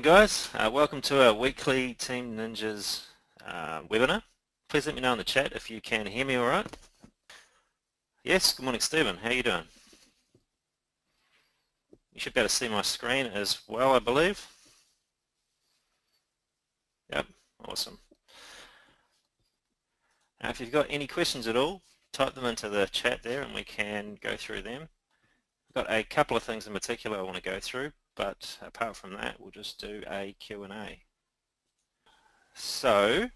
Morning guys, welcome to our weekly Team Ninjas webinar. Please let me know in the chat if you can hear me alright. Yes, good morning Stephen, how are you doing? You should be able to see my screen as well, I believe. Yep, awesome. Now if you've got any questions at all, type them into the chat there and we can go through them. I've got a couple of things in particular I want to go through, but apart from that we'll just do a Q&A. So,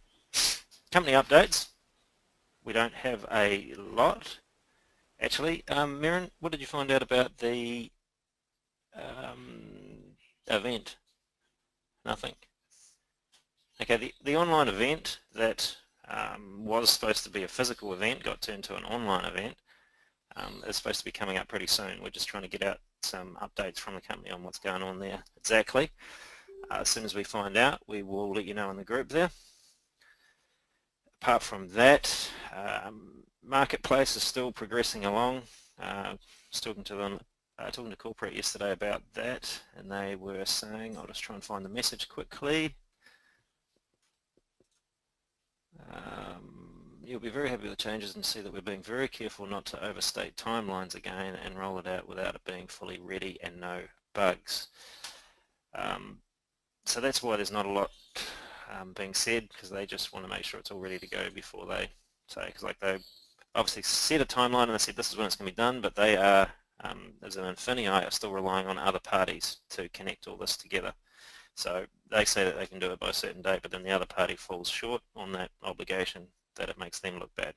company updates. We don't have a lot. Actually, Mirren, what did you find out about the event? Nothing. Okay, the online event that was supposed to be a physical event got turned to an online event. Is supposed to be coming up pretty soon. We're just trying to get out some updates from the company on what's going on there exactly. As soon as we find out, we will let you know in the group there. Apart from that, marketplace is still progressing along. Talking to corporate yesterday about that, and they were saying, I'll just try and find the message quickly. You'll be very happy with the changes and see that we're being very careful not to overstate timelines again and roll it out without it being fully ready and no bugs. So that's why there's not a lot being said, because they just want to make sure it's all ready to go before they say, because like they obviously set a timeline and they said this is when it's going to be done, but they are, as an Infinii, are still relying on other parties to connect all this together. So they say that they can do it by a certain date, but then the other party falls short on that obligation, that it makes them look bad.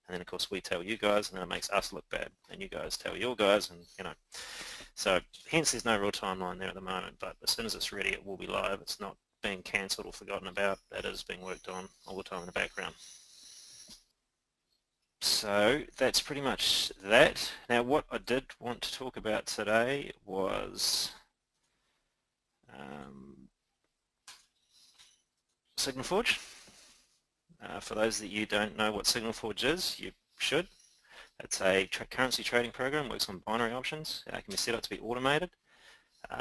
And then of course we tell you guys, and then it makes us look bad, and you guys tell your guys, and you know. So hence there's no real timeline there at the moment, but as soon as it's ready it will be live. It's not being cancelled or forgotten about. That is being worked on all the time in the background. So that's pretty much that. Now what I did want to talk about today was SignalForge. For those that you don't know what SignalForge is, you should. It's a currency trading program, works on binary options. It can be set up to be automated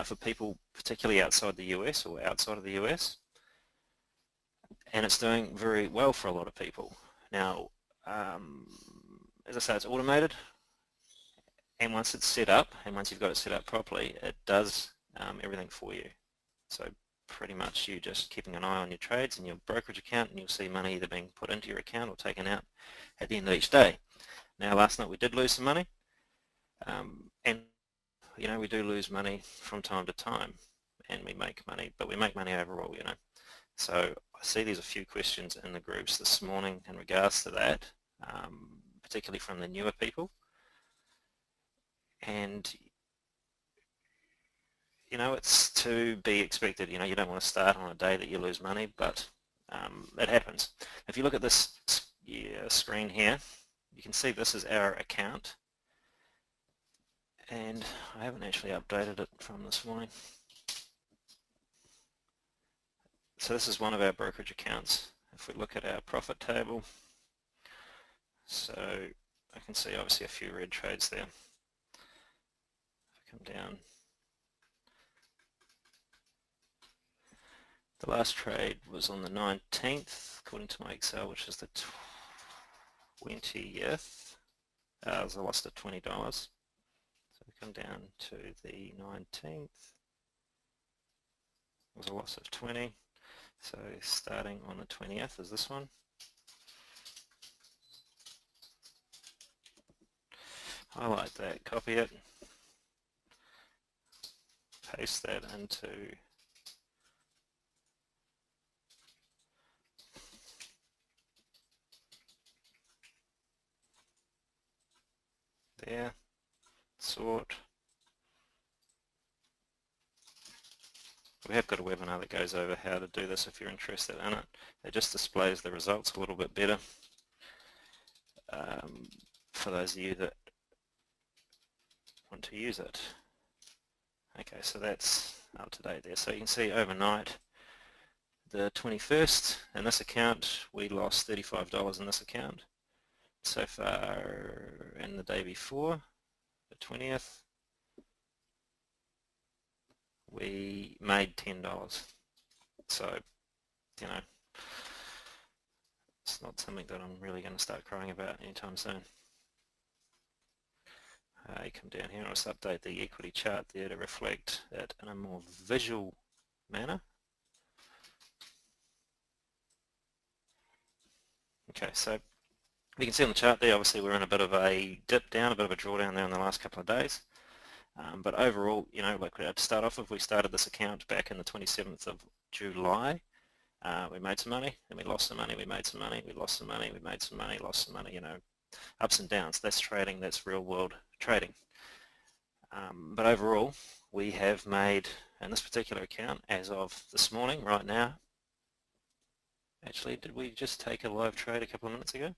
for people particularly outside the US or outside of the US. And it's doing very well for a lot of people. Now, as I say, it's automated, and once it's set up, and once you've got it set up properly, it does everything for you. So pretty much you just keeping an eye on your trades and your brokerage account, and you'll see money either being put into your account or taken out at the end of each day. Now last night we did lose some money, and you know, we do lose money from time to time, and we make money, but we make money overall, you know. So I see there's a few questions in the groups this morning in regards to that, particularly from the newer people. And you know, it's to be expected. You know, you don't want to start on a day that you lose money, but it happens. If you look at this screen here, you can see this is our account, and I haven't actually updated it from this morning. So this is one of our brokerage accounts. If we look at our profit table, so I can see obviously a few red trades there. If I come down, the last trade was on the 19th, according to my Excel, which is the 20th. It was a loss of $20. So we come down to the 19th. It was a loss of 20. So starting on the 20th is this one. Highlight that, copy it, paste that into there, sort. We have got a webinar that goes over how to do this if you're interested in it. It just displays the results a little bit better for those of you that want to use it. Okay, so that's up to date there. So you can see overnight, the 21st, in this account, we lost $35 in this account. So far, in the day before, the 20th, we made $10. So, you know, it's not something that I'm really going to start crying about anytime soon. You come down here and let's update the equity chart there to reflect it in a more visual manner. Okay, so you can see on the chart there, obviously we're in a bit of a dip down, a bit of a drawdown there in the last couple of days. But overall, you know, like to start off with, we started this account back in the 27th of July. We made some money, then we lost some money, we made some money, we lost some money, we made some money, lost some money, you know, ups and downs. That's trading, that's real world trading. But overall, we have made, in this particular account, as of this morning, right now, actually, did we just take a live trade a couple of minutes ago?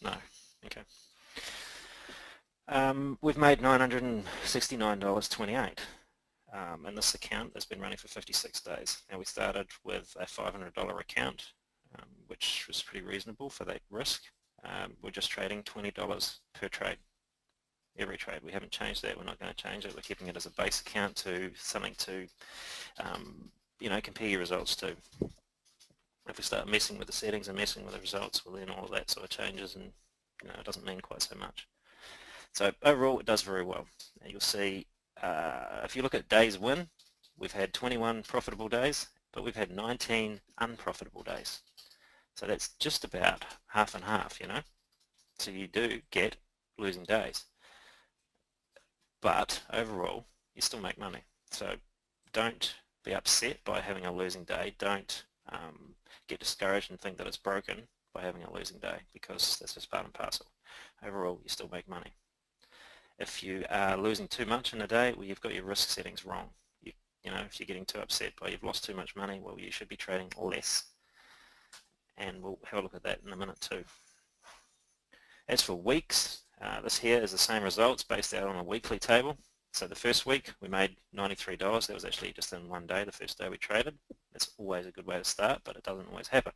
No, okay. We've made $969.28 in this account that's been running for 56 days. Now we started with a $500 account, which was pretty reasonable for that risk. We're just trading $20 per trade, every trade. We haven't changed that. We're not going to change it. We're keeping it as a base account to something to, you know, compare your results to. If we start messing with the settings and messing with the results, well then all of that sort of changes and, you know, it doesn't mean quite so much. So overall, it does very well. Now you'll see, if you look at days win, we've had 21 profitable days, but we've had 19 unprofitable days. So that's just about half and half, you know. So you do get losing days. But overall, you still make money. So don't be upset by having a losing day. Don't get discouraged and think that it's broken by having a losing day, because that's just part and parcel. Overall, you still make money. If you are losing too much in a day, well, you've got your risk settings wrong. You know, if you're getting too upset by you've lost too much money, well, you should be trading less. And we'll have a look at that in a minute too. As for weeks, this here is the same results based out on a weekly table. So the first week we made $93. That was actually just in one day, the first day we traded. That's always a good way to start, but it doesn't always happen.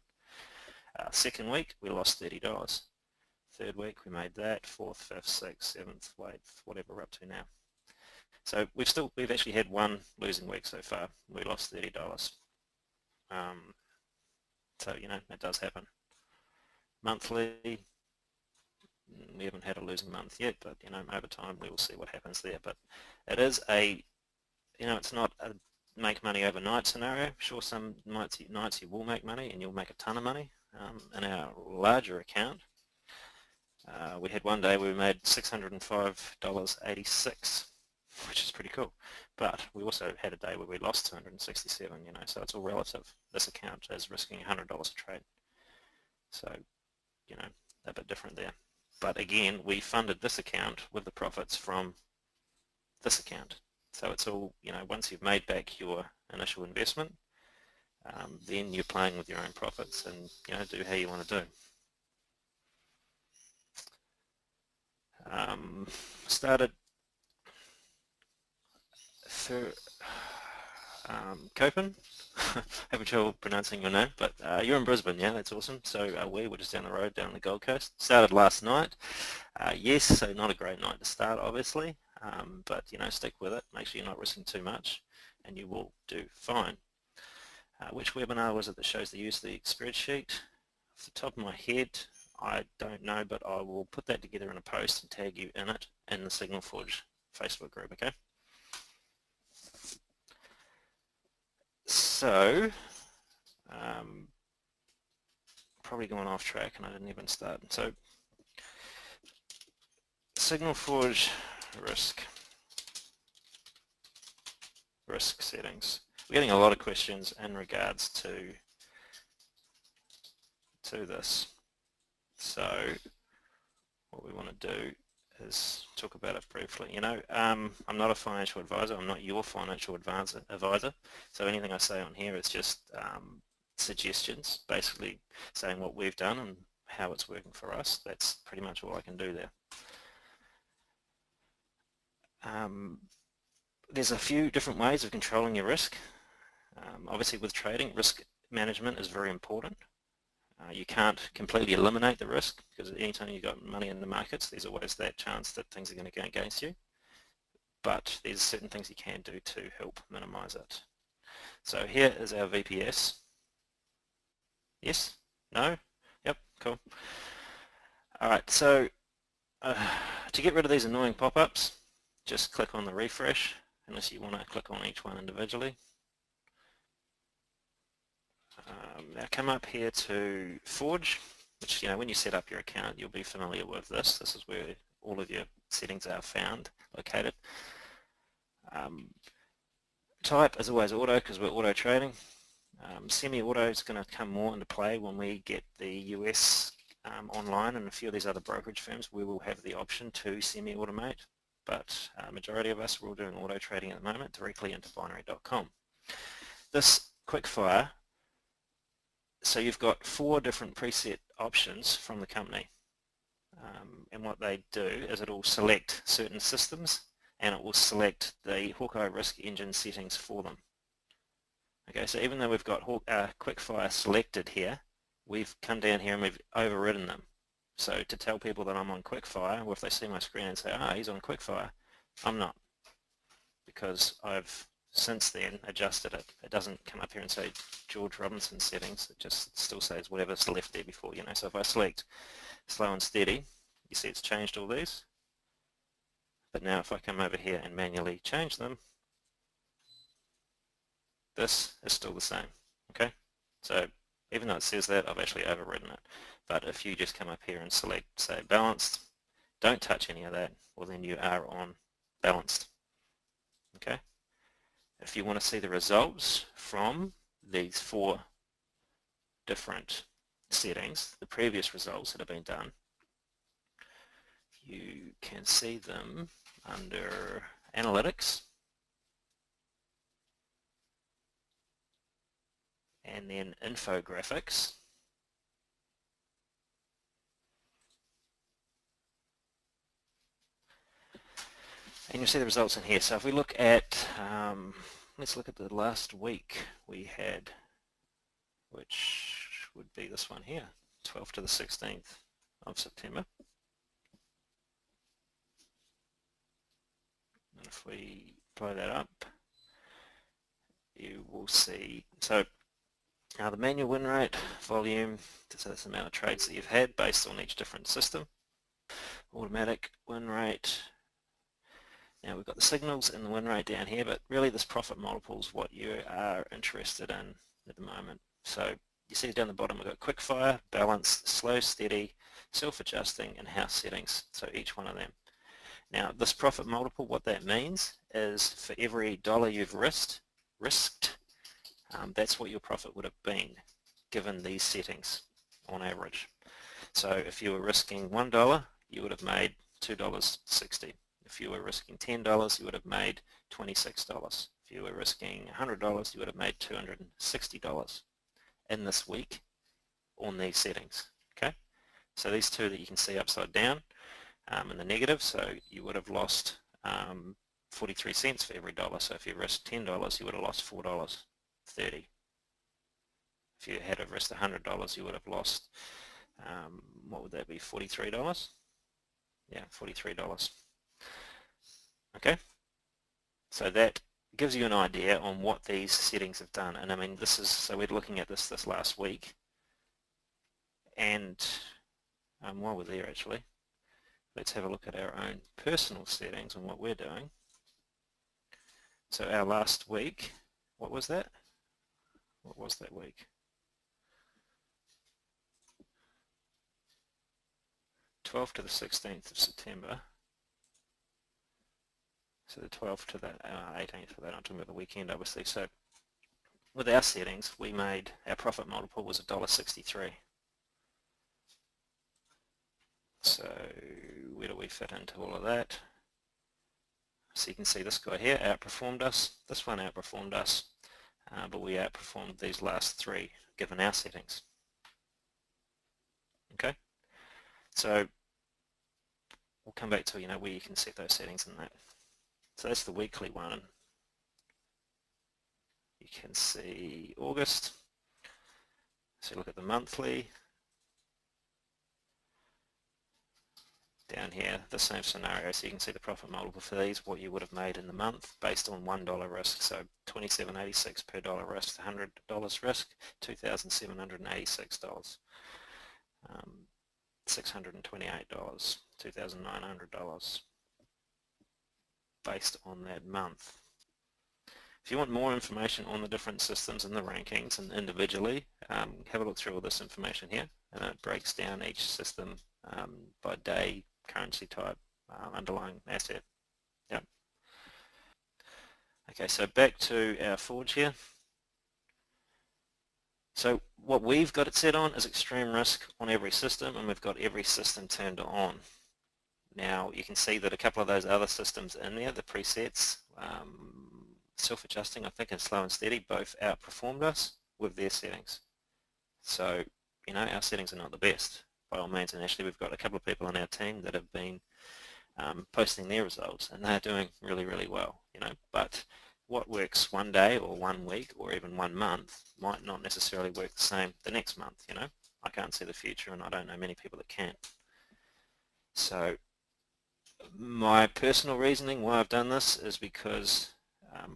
Second week we lost $30. Third week we made that. Fourth, fifth, sixth, seventh, eighth, whatever we're up to now. So we've actually had one losing week so far. We lost $30. So you know, that does happen. Monthly, we haven't had a losing month yet, but you know, over time we will see what happens there. But it is a, you know, it's not a make money overnight scenario. Sure, some nights you will make money and you'll make a ton of money. In our larger account, we had one day where we made $605.86, which is pretty cool. But we also had a day where we lost $267, you know, so it's all relative. This account is risking $100 a trade. So, you know, a bit different there. But again, we funded this account with the profits from this account. So it's all, you know, once you've made back your initial investment, then you're playing with your own profits and, you know, do how you want to do. Started through Copen. Having trouble pronouncing your name, but you're in Brisbane, yeah, that's awesome. So we're just down the road, down the Gold Coast. Started last night. Yes, so not a great night to start, obviously, but you know, stick with it. Make sure you're not risking too much, and you will do fine. Which webinar was it that shows the use of the spreadsheet? Off the top of my head, I don't know, but I will put that together in a post and tag you in it in the Signal Forge Facebook group, okay? So, probably going off track and I didn't even start. So, Signal Forge risk settings. We're getting a lot of questions in regards to this. So what we want to do is talk about it briefly. You know, I'm not a financial advisor. I'm not your financial advisor. So anything I say on here is just suggestions, basically saying what we've done and how it's working for us. That's pretty much all I can do there. There's a few different ways of controlling your risk. Obviously with trading, risk management is very important. You can't completely eliminate the risk because anytime you've got money in the markets, there's always that chance that things are going to go against you. But there's certain things you can do to help minimize it. So here is our VPS. Yes? No? Yep, cool. Alright, so to get rid of these annoying pop-ups, just click on the refresh, unless you want to click on each one individually. Now come up here to Forge, which, when you set up your account, you'll be familiar with this. This is where all of your settings are found, located. Type, as always, auto, because we're auto trading. Semi-auto is going to come more into play when we get the US online, and a few of these other brokerage firms. We will have the option to semi-automate, but majority of us are all doing auto trading at the moment directly into binary.com. This quickfire, so you've got 4 different preset options from the company, and what they do is it will select certain systems and it will select the Hawkeye risk engine settings for them. Okay, so even though we've got quickfire selected here, we've come down here and we've overridden them. So to tell people that I'm on quickfire, or if they see my screen and say, he's on quickfire, I'm not, because I've since then adjusted it. It doesn't come up here and say George Robinson settings, it just still says whatever's left there before, So if I select slow and steady, you see it's changed all these. But now if I come over here and manually change them, this is still the same, okay? So even though it says that, I've actually overridden it. But if you just come up here and select, say, balanced, don't touch any of that, well then you are on balanced, okay? If you want to see the results from these 4 different settings, the previous results that have been done, you can see them under Analytics, and then Infographics, and you'll see the results in here. So if we look at, let's look at the last week we had, which would be this one here, 12th to the 16th of September. And if we blow that up, you will see, so now the manual win rate, volume, so that's the amount of trades that you've had based on each different system. Automatic win rate. Now we've got the signals and the win rate down here, but really this profit multiple is what you are interested in at the moment. So you see down the bottom we've got quickfire, balanced, slow, steady, self-adjusting, and house settings, so each one of them. Now this profit multiple, what that means is for every dollar you've risked, that's what your profit would have been given these settings on average. So if you were risking $1, you would have made $2.60. If you were risking $10, you would have made $26. If you were risking $100, you would have made $260 in this week on these settings. Okay, so these two that you can see upside down in the negative, so you would have lost 43 cents for every dollar. So if you risked $10, you would have lost $4.30. If you had risked $100, you would have lost, what would that be, $43? Yeah, $43. Okay, so that gives you an idea on what these settings have done. And I mean, this is, so we're looking at this last week, and while we're there actually, let's have a look at our own personal settings and what we're doing. So our last week, what was that? What was that week? 12th to the 16th of September. So the 12th to the 18th for that, I'm talking about the weekend obviously. So with our settings, we made, our profit multiple was $1.63. So where do we fit into all of that? So you can see this guy here outperformed us, this one outperformed us, but we outperformed these last 3 given our settings. Okay, so we'll come back to where you can set those settings in that. So that's the weekly one. You can see August. So look at the monthly. down here the same scenario, so you can see the profit multiple for these, what you would have made in the month based on $1 risk. So $27.86 per dollar risk, $100 risk, $2,786. $628, $2,900 based on that month. If you want more information on the different systems and the rankings and individually, have a look through all this information here, and it breaks down each system by day, currency type, underlying asset. Yep. Okay, so back to our Forge here. So what we've got it set on is extreme risk on every system, and we've got every system turned on. Now you can see that a couple of those other systems in there, the presets, self-adjusting I think and slow and steady, both outperformed us with their settings. So our settings are not the best by all means, and actually we've got a couple of people on our team that have been posting their results, and they're doing really, really well, but what works one day or 1 week or even 1 month might not necessarily work the same the next month. I can't see the future, and I don't know many people that can. So my personal reasoning why I've done this is because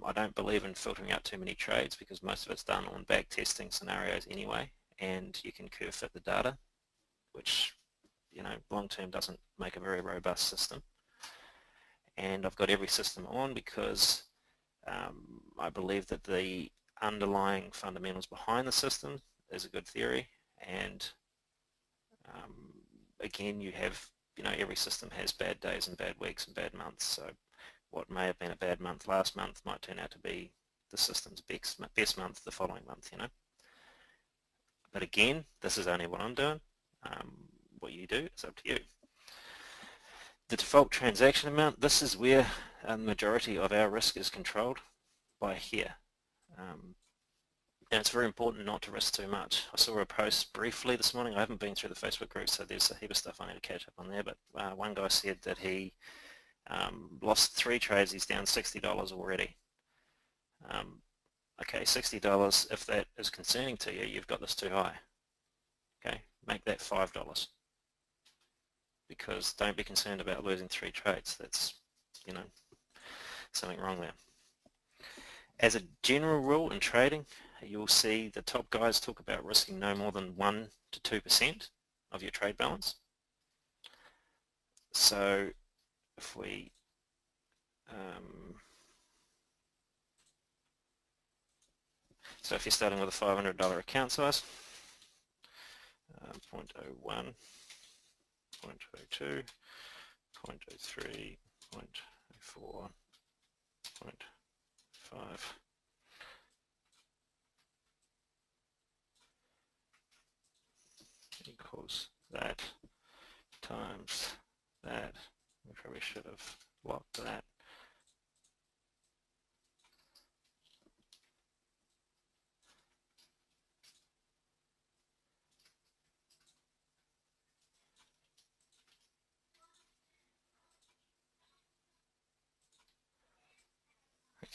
I don't believe in filtering out too many trades, because most of it's done on back testing scenarios anyway, and you can curve fit the data, which long term doesn't make a very robust system. And I've got every system on because I believe that the underlying fundamentals behind the system is a good theory, and again, you have every system has bad days and bad weeks and bad months, so what may have been a bad month last month might turn out to be the system's best month the following month. But again, this is only what I'm doing. What you do is up to you. The default transaction amount, this is where the majority of our risk is controlled by here. And it's very important not to risk too much. I saw a post briefly this morning. I haven't been through the Facebook group, so there's a heap of stuff I need to catch up on there, but one guy said that he lost 3 trades, he's down $60 already. Okay, $60, if that is concerning to you, you've got this too high. Okay, make that $5. Because don't be concerned about losing 3 trades. That's, something wrong there. As a general rule in trading, you'll see the top guys talk about risking no more than 1 to 2% of your trade balance. So if we if you're starting with a $500 account size, 0.01, 0.02, 0.03, 0.04, 0.5. Equals that times that. We probably should have locked that.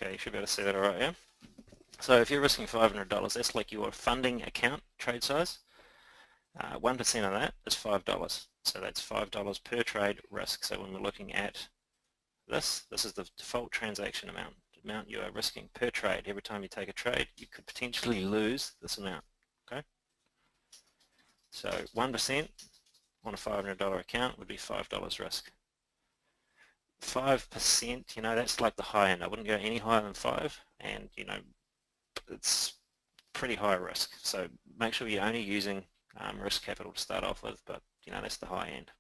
Okay, you should be able to see that all right, yeah? So if you're risking $500, that's like your funding account trade size. 1% of that is $5. So that's $5 per trade risk. So when we're looking at this is the default transaction amount, the amount you are risking per trade. Every time you take a trade, you could potentially lose this amount, okay? So 1% on a $500 account would be $5 risk. 5%, that's like the high end. I wouldn't go any higher than 5, and it's pretty high risk. So make sure you're only using risk capital to start off with, but that's the high end.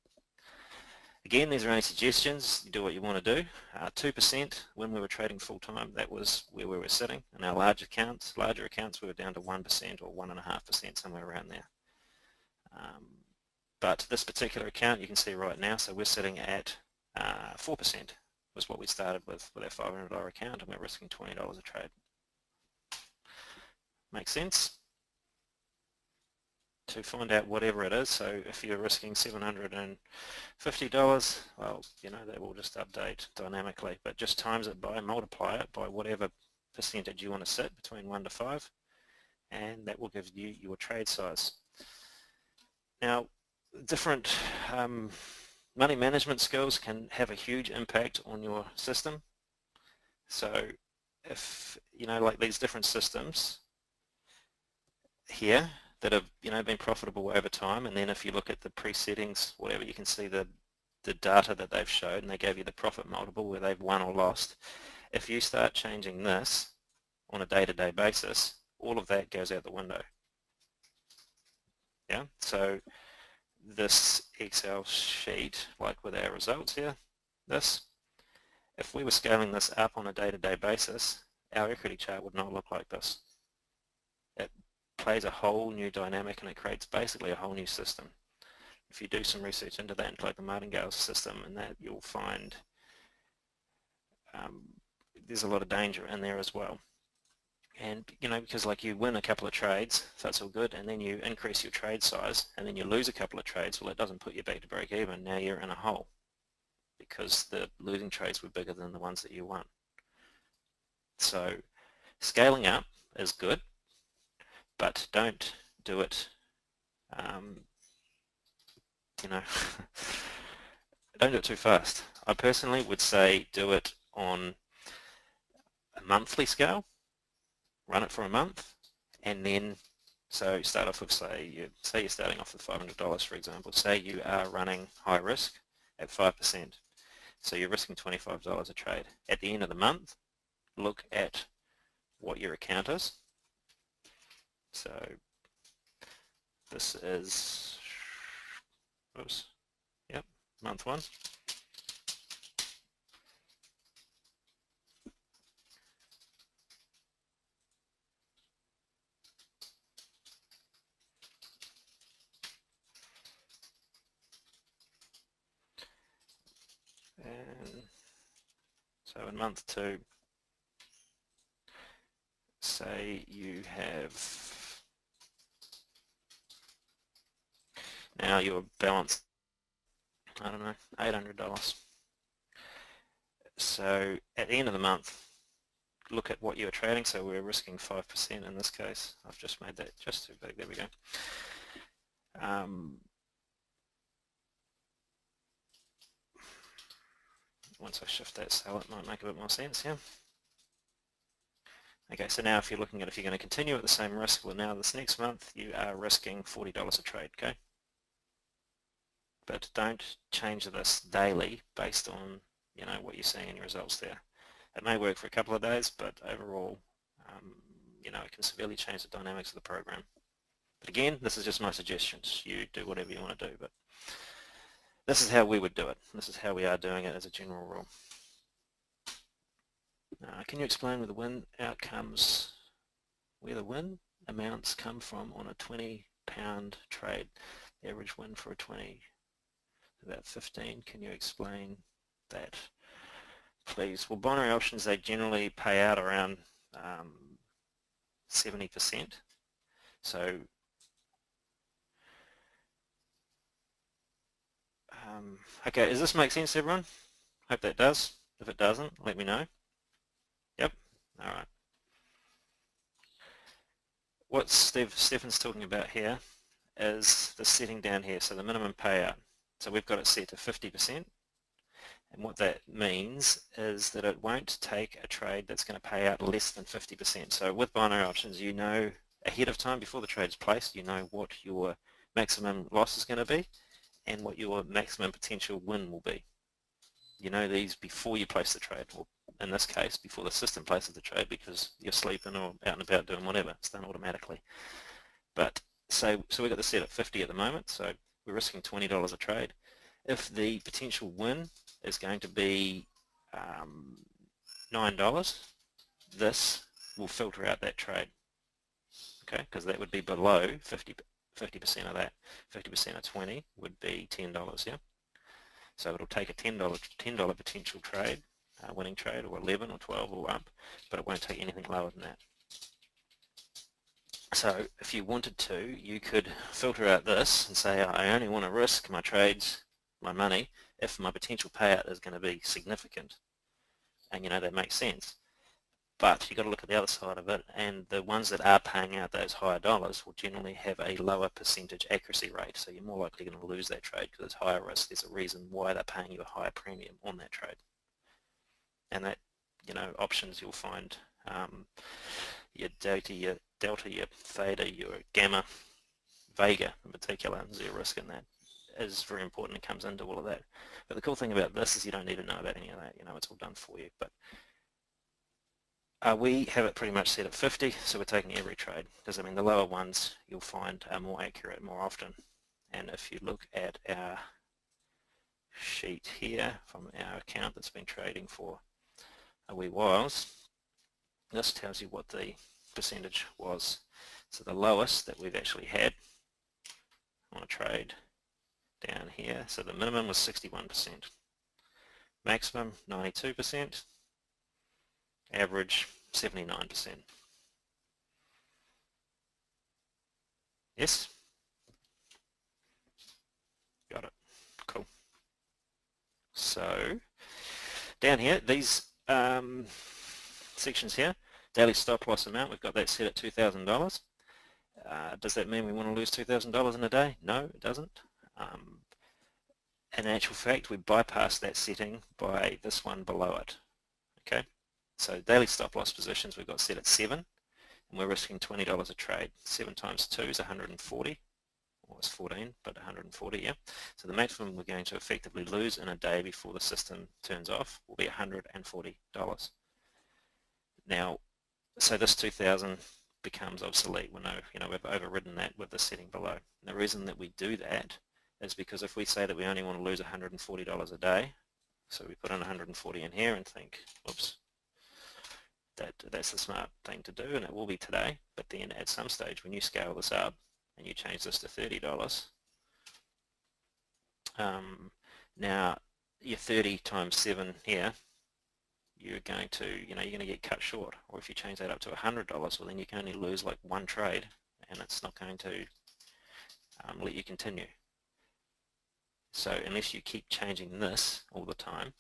Again, these are only suggestions. You do what you want to do. 2% when we were trading full time, that was where we were sitting. In our larger accounts, we were down to 1% or 1.5%, somewhere around there. But this particular account, you can see right now, so we're sitting at 4% was what we started with our $500 account, and we're risking $20 a trade. Makes sense? To find out whatever it is, so if you're risking $750, well, that will just update dynamically, but just times it by, multiply it by whatever percentage you want to sit between 1 to 5, and that will give you your trade size. Now, different money management skills can have a huge impact on your system. So if, like these different systems here that have, been profitable over time, and then if you look at the pre-settings, whatever, you can see the data that they've showed, and they gave you the profit multiple where they've won or lost. If you start changing this on a day-to-day basis, all of that goes out the window. Yeah, so this Excel sheet, like with our results here, if we were scaling this up on a day-to-day basis, our equity chart would not look like this. It plays a whole new dynamic, and it creates basically a whole new system. If you do some research into that, like the martingale system, and that, you'll find there's a lot of danger in there as well. And because like you win a couple of trades, so that's all good, and then you increase your trade size, and then you lose a couple of trades, well, it doesn't put you back to break even. Now you're in a hole because the losing trades were bigger than the ones that you won. So scaling up is good, but don't do it don't do it too fast. I personally would say do it on a monthly scale, run it for a month, and then so start off with, say you're starting off with $500, for example. Say you are running high risk at 5%, so you're risking $25 a trade. At the end of the month, look at what your account is. So this is, oops, yep, month one. And so in month two, say you have now your balance, I don't know, $800. So at the end of the month, look at what you were trading. So we're risking 5% in this case. I've just made that just too big. There we go. Once I shift that cell, it might make a bit more sense, yeah. Okay, so now if you're looking at if you're going to continue at the same risk, well, now this next month you are risking $40 a trade, okay? But don't change this daily based on, what you're seeing in your results there. It may work for a couple of days, but overall, it can severely change the dynamics of the program. But again, this is just my suggestions. You do whatever you want to do, but this is how we would do it. This is how we are doing it as a general rule. Can you explain where the win outcomes, where the win amounts come from on a £20 trade? The average win for a 20, about 15. Can you explain that, please? Well, binary options, they generally pay out around 70%. So okay, does this make sense, everyone? Hope that does. If it doesn't, let me know. Yep. All right. What Stefan's talking about here is the setting down here, so the minimum payout. So we've got it set to 50%, and what that means is that it won't take a trade that's going to pay out less than 50%. So with binary options, you know ahead of time, before the trade is placed, you know what your maximum loss is going to be and what your maximum potential win will be. You know these before you place the trade, or in this case, before the system places the trade, because you're sleeping or out and about doing whatever. It's done automatically. But so we've got the set at 50 at the moment, so we're risking $20 a trade. If the potential win is going to be $9, this will filter out that trade, okay? Because that would be below 50% of that. 50% of 20 would be $10, yeah? So it'll take a $10 potential trade, winning trade, or 11 or 12 or up, but it won't take anything lower than that. So if you wanted to, you could filter out this and say, I only want to risk my trades, my money, if my potential payout is going to be significant. And that makes sense. But you've got to look at the other side of it, and the ones that are paying out those higher dollars will generally have a lower percentage accuracy rate, so you're more likely going to lose that trade because it's higher risk. There's a reason why they're paying you a higher premium on that trade. And that, options you'll find your delta, your theta, your gamma, vega in particular, and zero risk in that is very important. It comes into all of that. But the cool thing about this is you don't need to know about any of that. It's all done for you. But we have it pretty much set at 50, so we're taking every trade, because the lower ones you'll find are more accurate more often. And if you look at our sheet here from our account that's been trading for a wee whiles, this tells you what the percentage was. So the lowest that we've actually had on a trade down here, so the minimum was 61%, maximum 92%, average 79%. Yes? Got it. Cool. So down here, these sections here, daily stop loss amount, we've got that set at $2,000. Does that mean we want to lose $2,000 in a day? No, it doesn't. In actual fact, we bypass that setting by this one below it. Okay, so daily stop loss positions we've got set at 7, and we're risking $20 a trade. 7 times 2 is 140, or it's 14, but 140, yeah. So the maximum we're going to effectively lose in a day before the system turns off will be $140. Now, so this 2,000 becomes obsolete. We know, we've overridden that with the setting below. And the reason that we do that is because if we say that we only want to lose $140 a day, so we put in 140 in here and think, oops, that's the smart thing to do, and it will be today, but then at some stage when you scale this up and you change this to $30, now your 30 times 7 here, you're going to get cut short. Or if you change that up to $100, well then you can only lose like one trade, and it's not going to let you continue. So unless you keep changing this all the time,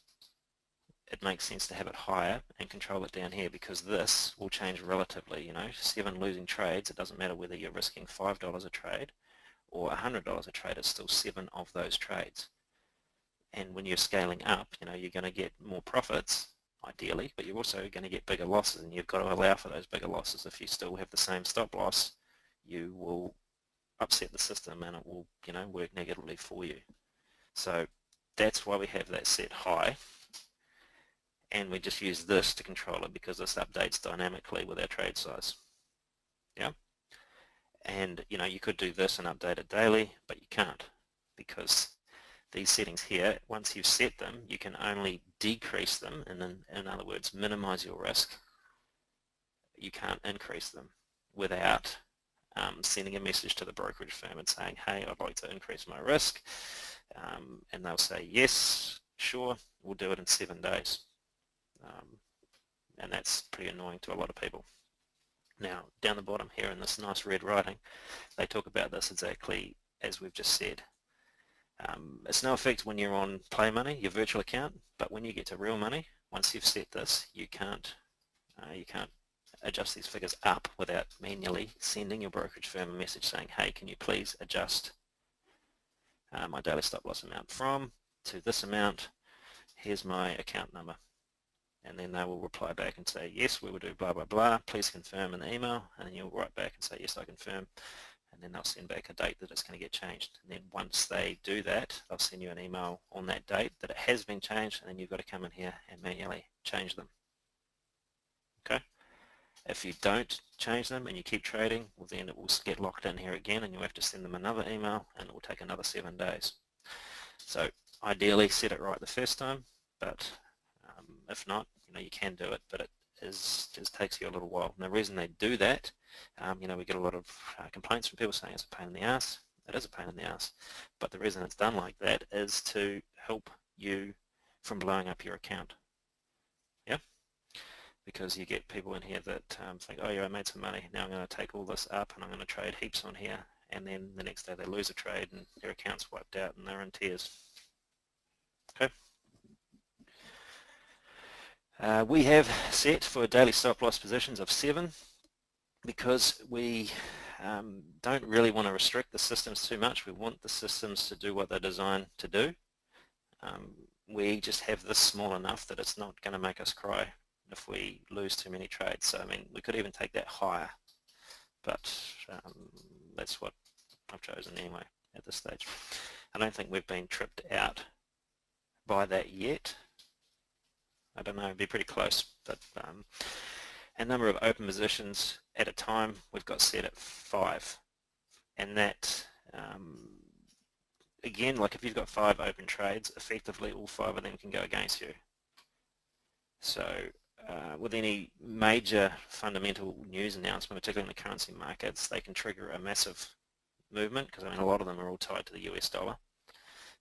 it makes sense to have it higher and control it down here, because this will change relatively. 7 losing trades, it doesn't matter whether you're risking $5 a trade or $100 a trade, it's still 7 of those trades. And when you're scaling up, you're going to get more profits ideally, but you're also going to get bigger losses, and you've got to allow for those bigger losses. If you still have the same stop loss, you will upset the system and it will work negatively for you. So that's why we have that set high, and we just use this to control it because this updates dynamically with our trade size. Yeah, and you could do this and update it daily, but you can't, because these settings here, once you've set them, you can only decrease them, and in other words, minimize your risk. You can't increase them without sending a message to the brokerage firm and saying, hey, I'd like to increase my risk, and they'll say, yes, sure, we'll do it in 7 days. And that's pretty annoying to a lot of people. Now, down the bottom here in this nice red writing, they talk about this exactly as we've just said. It's no effect when you're on play money, your virtual account, but when you get to real money, once you've set this, you can't adjust these figures up without manually sending your brokerage firm a message saying, hey, can you please adjust my daily stop loss amount from to this amount, here's my account number. And then they will reply back and say, yes, we will do blah, blah, blah, please confirm in the email, and then you'll write back and say, yes, I confirm, and then they'll send back a date that it's going to get changed. And then once they do that, they'll send you an email on that date that it has been changed, and then you've got to come in here and manually change them. Okay? If you don't change them and you keep trading, well then it will get locked in here again, and you'll have to send them another email, and it will take another 7 days. So ideally set it right the first time, but if not, you can do it, but it just takes you a little while. And the reason they do that, we get a lot of complaints from people saying it's a pain in the ass. It is a pain in the ass, but the reason it's done like that is to help you from blowing up your account. Yeah, because you get people in here that think, oh yeah, I made some money, now I'm going to take all this up and I'm going to trade heaps on here, and then the next day they lose a trade and their account's wiped out and they're in tears. Okay. We have set for daily stop loss positions of 7 because we don't really want to restrict the systems too much. We want the systems to do what they're designed to do. We just have this small enough that it's not going to make us cry if we lose too many trades. So I mean, we could even take that higher, but that's what I've chosen anyway at this stage. I don't think we've been tripped out by that yet. I don't know, it'd be pretty close, but a number of open positions at a time we've got set at 5, and that again, like if you've got 5 open trades, effectively all 5 of them can go against you. So with any major fundamental news announcement, particularly in the currency markets, they can trigger a massive movement, because I mean a lot of them are all tied to the US dollar.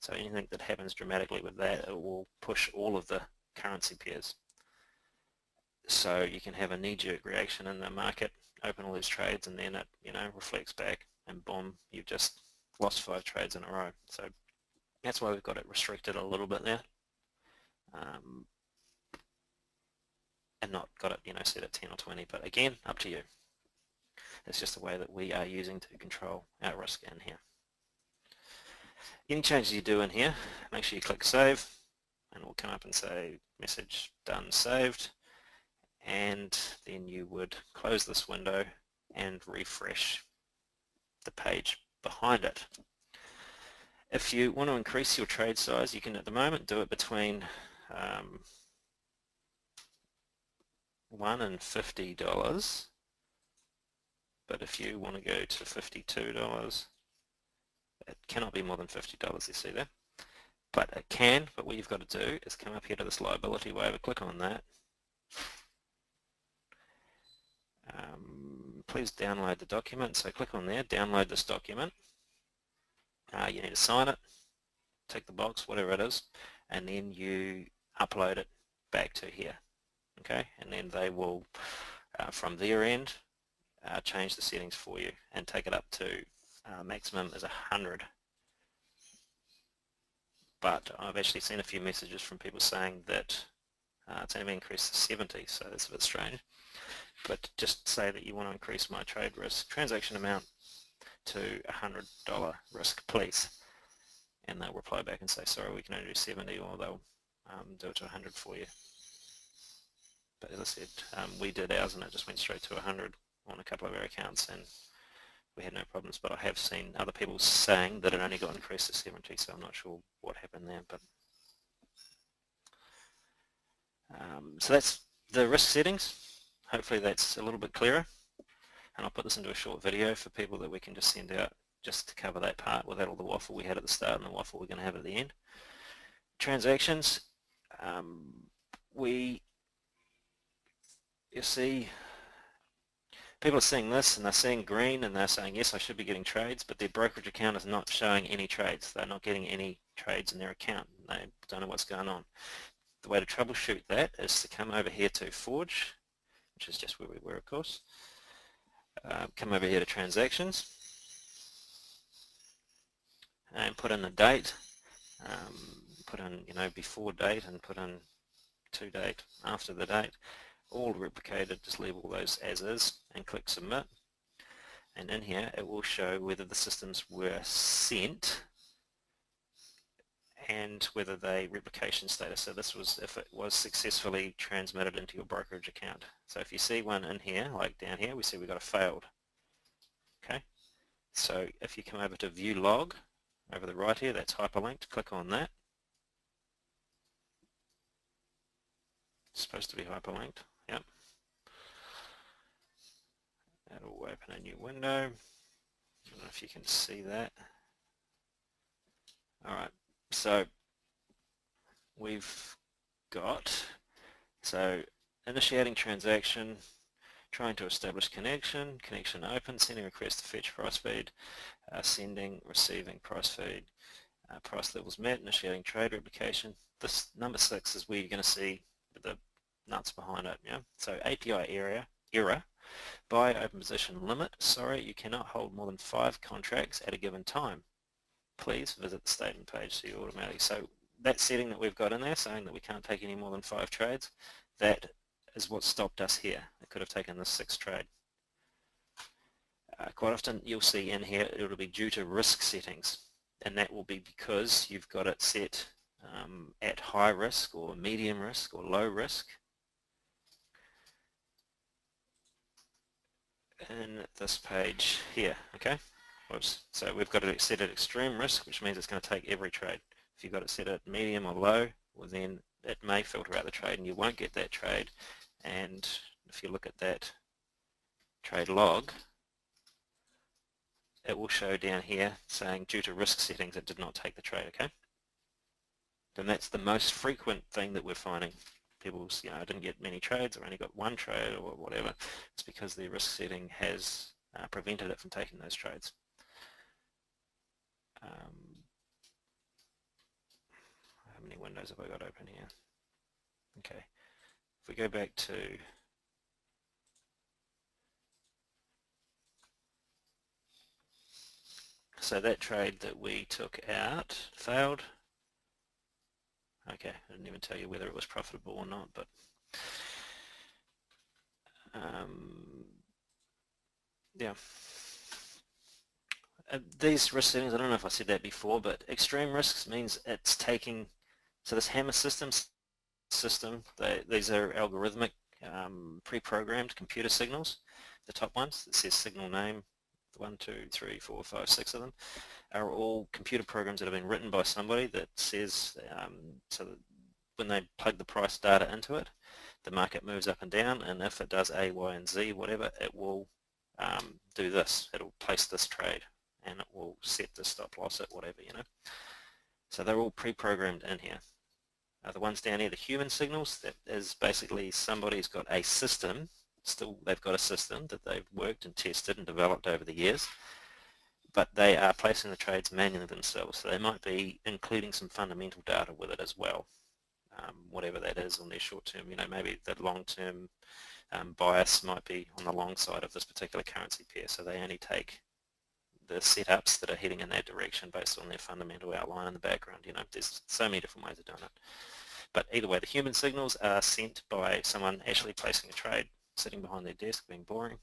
So anything that happens dramatically with that, it will push all of the currency pairs. So you can have a knee-jerk reaction in the market, open all these trades, and then it, you know, reflects back, and boom, you've just lost 5 trades in a row. So that's why we've got it restricted a little bit there, and not got it, you know, set at 10 or 20. But again, up to you. It's just a way that we are using to control our risk in here. Any changes you do in here, make sure you click save, and it will come up and say message done, saved, and then you would close this window and refresh the page behind it. If you want to increase your trade size, you can at the moment do it between $1 and $50, but if you want to go to $52, it cannot be more than $50, you see there. But it can, but what you've got to do is come up here to this liability waiver, click on that. Please download the document, so click on there, download this document. You need to sign it, tick the box, whatever it is, and then you upload it back to here, okay? And then they will, from their end, change the settings for you and take it up to maximum is 100. But I've actually seen a few messages from people saying that it's only been increased to 70, so that's a bit strange. But just say that you want to increase my trade risk transaction amount to $100 risk, please. And they'll reply back and say, sorry, we can only do 70, or they'll do it to 100 for you. But as I said, we did ours and it just went straight to 100 on a couple of our accounts, and we had no problems. But I have seen other people saying that it only got increased to 70, so I'm not sure what happened there. But so that's the risk settings. Hopefully that's a little bit clearer, and I'll put this into a short video for people that we can just send out just to cover that part without all the waffle we had at the start and the waffle we're going to have at the end. Transactions, you see people are seeing this and they're seeing green and they're saying, yes, I should be getting trades, but their brokerage account is not showing any trades. They're not getting any trades in their account. They don't know what's going on. The way to troubleshoot that is to come over here to Forge, which is just where we were, of course. Come over here to transactions and put in a date. Put in, you know, before date, and put in to date after the date. All replicated, just leave all those as is and click submit. And in here it will show whether the systems were sent and whether they replication status. So this was if it was successfully transmitted into your brokerage account. So if you see one in here, like down here, we see we got a failed. Okay, so if you come over to view log over the right here, that's hyperlinked, click on that. It's supposed to be hyperlinked, yep. That'll open a new window. I don't know if you can see that. Alright, so we've got, so initiating transaction, trying to establish connection, connection open, sending request to fetch price feed, sending, receiving price feed, price levels met, initiating trade replication. This number 6 is where you're going to see the nuts behind it. Yeah. So API error by open position limit. Sorry, you cannot hold more than 5 contracts at a given time. Please visit the statement page so you automatically. So that setting that we've got in there saying that we can't take any more than 5 trades, that is what stopped us here. It could have taken this 6th trade. Quite often you'll see in here it'll be due to risk settings, and that will be because you've got it set at high risk or medium risk or low risk. In this page here, okay? Whoops. So we've got it set at extreme risk, which means it's going to take every trade. If you've got it set at medium or low, well then it may filter out the trade and you won't get that trade. And if you look at that trade log, it will show down here saying due to risk settings it did not take the trade, okay? And that's the most frequent thing that we're finding. People, I didn't get many trades, or only got one trade, or whatever. It's because the risk setting has prevented it from taking those trades. How many windows have I got open here? Okay, if we go back to so that trade that we took out failed. Okay, I didn't even tell you whether it was profitable or not, but yeah. These risk settings, I don't know if I said that before, but extreme risks means it's taking, so this hammer system, these are algorithmic, pre-programmed computer signals. The top ones that says signal name, 1, 2, 3, 4, 5, 6 of them, are all computer programs that have been written by somebody that says, so that when they plug the price data into it, the market moves up and down, and if it does A, Y, and Z, whatever, it will do this. It'll place this trade, and it will set the stop loss at whatever, you know. So they're all pre-programmed in here. The ones down here, the human signals, that is basically somebody's got a system, they've got a system that they've worked and tested and developed over the years, but they are placing the trades manually themselves. So they might be including some fundamental data with it as well, whatever that is on their short term. You know, maybe the long-term bias might be on the long side of this particular currency pair, so they only take the setups that are heading in that direction based on their fundamental outline in the background. You know, there's so many different ways of doing it. But either way, the human signals are sent by someone actually placing a trade, sitting behind their desk, being boring,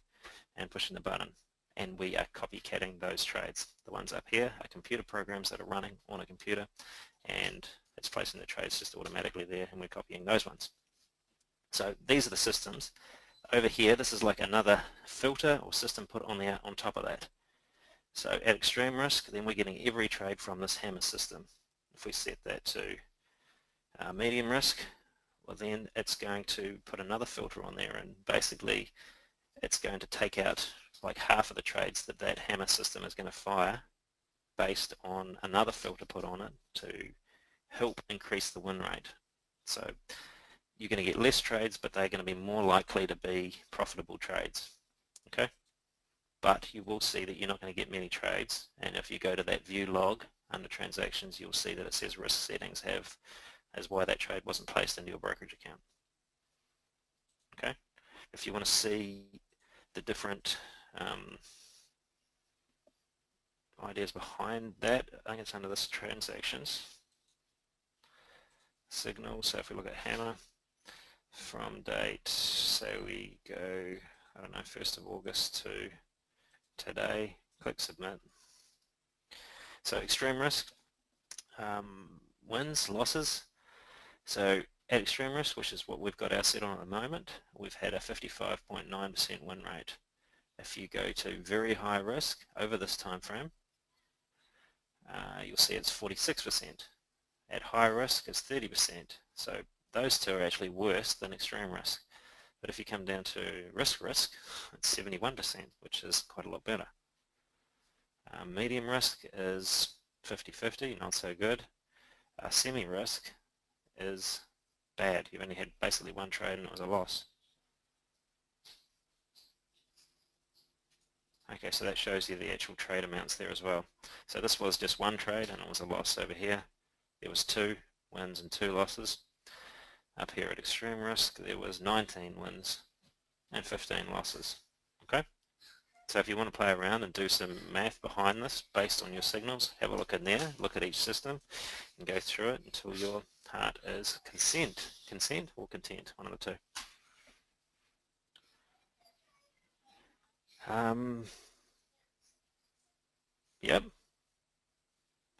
and pushing the button. And we are copycatting those trades. The ones up here are computer programs that are running on a computer, and it's placing the trades just automatically there, and we're copying those ones. So these are the systems. Over here, this is like another filter or system put on top of that. So at extreme risk, then we're getting every trade from this hammer system. If we set that to medium risk, well then it's going to put another filter on there, and basically it's going to take out like half of the trades that that hammer system is going to fire based on another filter put on it to help increase the win rate. So you're going to get less trades, but they're going to be more likely to be profitable trades. Okay? But you will see that you're not going to get many trades, and if you go to that view log under transactions, you'll see that it says risk settings as why that trade wasn't placed into your brokerage account. Okay, if you want to see the different ideas behind that, I think it's under this transactions signal. So if we look at hammer from date, say we go, I don't know, 1st of August to today, click submit. So extreme risk, wins, losses. So at extreme risk, which is what we've got our set on at the moment, we've had a 55.9% win rate. If you go to very high risk over this time frame, you'll see it's 46%. At high risk, it's 30%. So those two are actually worse than extreme risk. But if you come down to risk, it's 71%, which is quite a lot better. Medium risk is 50-50, not so good. Semi-risk is bad. You've only had basically one trade and it was a loss. Okay, so that shows you the actual trade amounts there as well. So this was just one trade and it was a loss over here. There was 2 wins and 2 losses. Up here at extreme risk, there was 19 wins and 15 losses. Okay? So if you want to play around and do some math behind this based on your signals, have a look in there, look at each system and go through it until you're part is consent. Consent or content, one of the two. Yep.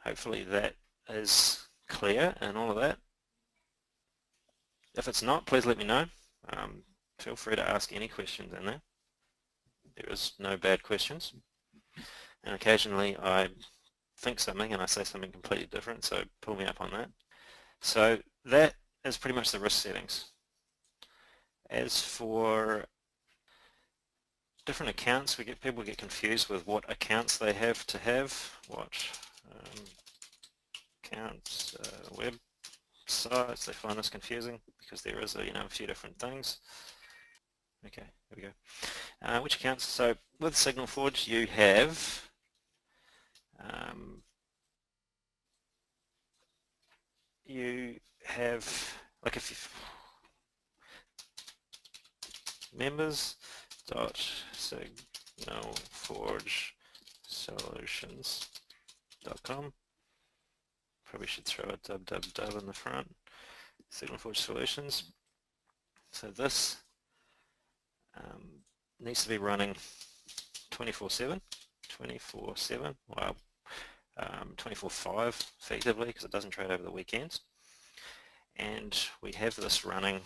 Hopefully that is clear and all of that. If it's not, please let me know. Feel free to ask any questions in there. There is no bad questions. And occasionally I think something and I say something completely different, so pull me up on that. So that is pretty much the risk settings. As for different accounts, people get confused with what accounts they have to have. What accounts, websites, they find this confusing because there is a few different things. Okay, here we go. Which accounts? So with Signal Forge, you have like if you members.signalforgesolutions.com. Probably should throw a www in the front. Signal Forge Solutions. So this needs to be running 24/7, well, 24/5 effectively, because it doesn't trade over the weekends. And we have this running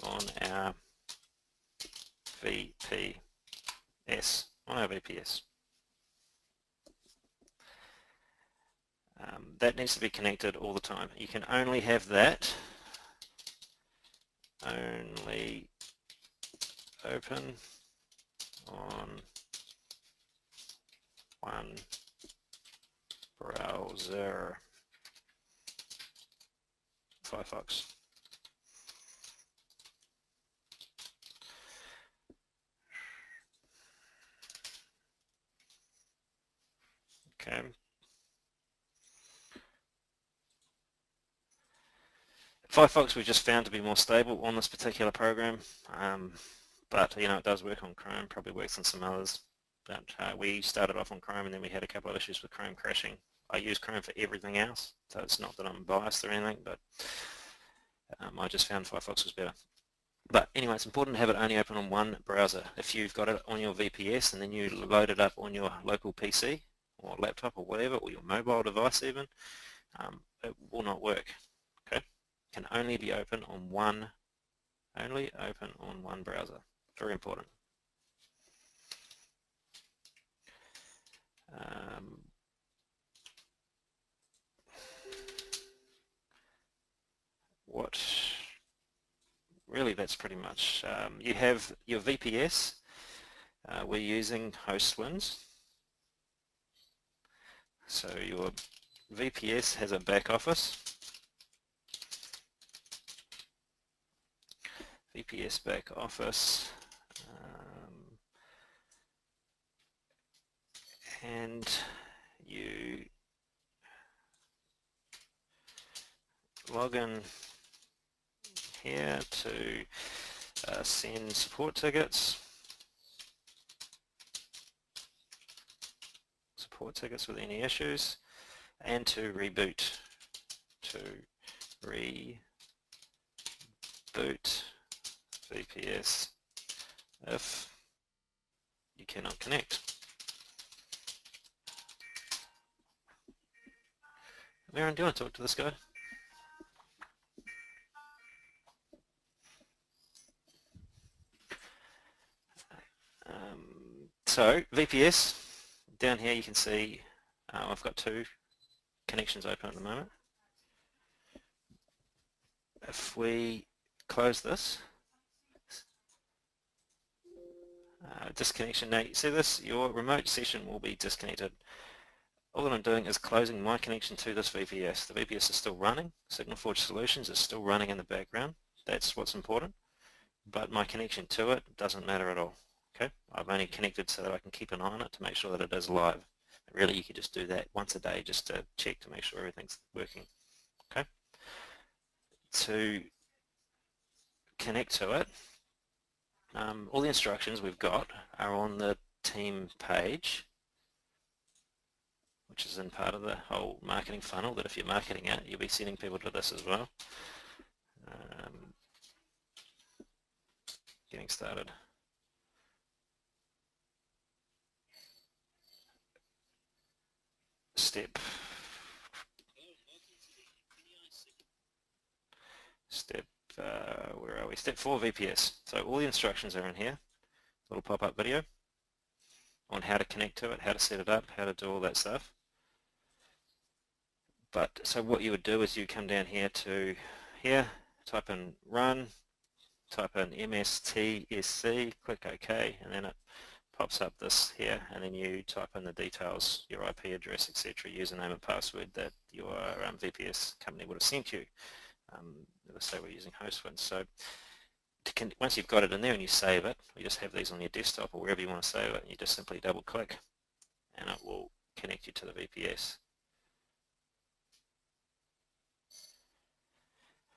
on our VPS, that needs to be connected all the time. You can only have that only open on one browser, Firefox. Okay. Firefox we just found to be more stable on this particular program, but it does work on Chrome, probably works on some others. But we started off on Chrome and then we had a couple of issues with Chrome crashing. I use Chrome for everything else, so it's not that I'm biased or anything, but I just found Firefox was better. But anyway, it's important to have it only open on one browser. If you've got it on your VPS and then you load it up on your local PC or laptop or whatever, or your mobile device even, it will not work. Okay, it can only be open on one browser. Very important. Really, that's pretty much. You have your VPS. We're using HostWinds. So your VPS has a back office. VPS back office. And you log in here to send support tickets with any issues, and to reboot VPS if you cannot connect. Aaron, do you want to talk to this guy? So VPS, down here you can see I've got two connections open at the moment. If we close this, disconnection, now you see this, your remote session will be disconnected. All that I'm doing is closing my connection to this VPS. The VPS is still running. Signal Forge Solutions is still running in the background. That's what's important. But my connection to it doesn't matter at all. Okay, I've only connected so that I can keep an eye on it to make sure that it is live. Really, you could just do that once a day just to check to make sure everything's working. Okay. To connect to it, all the instructions we've got are on the team page. which is in part of the whole marketing funnel, that if you're marketing it, you'll be sending people to this as well. Getting started. Where are we? Step 4, VPS. So all the instructions are in here. Little pop-up video on how to connect to it, how to set it up, how to do all that stuff. But so what you would do is you come down here to here, type in run, type in MSTSC, click OK, and then it pops up this here, and then you type in the details, your IP address, etc., username and password that your VPS company would have sent you. Let's say we're using Hostwind. So once you've got it in there and you save it, you just have these on your desktop or wherever you want to save it, and you just simply double click and it will connect you to the VPS.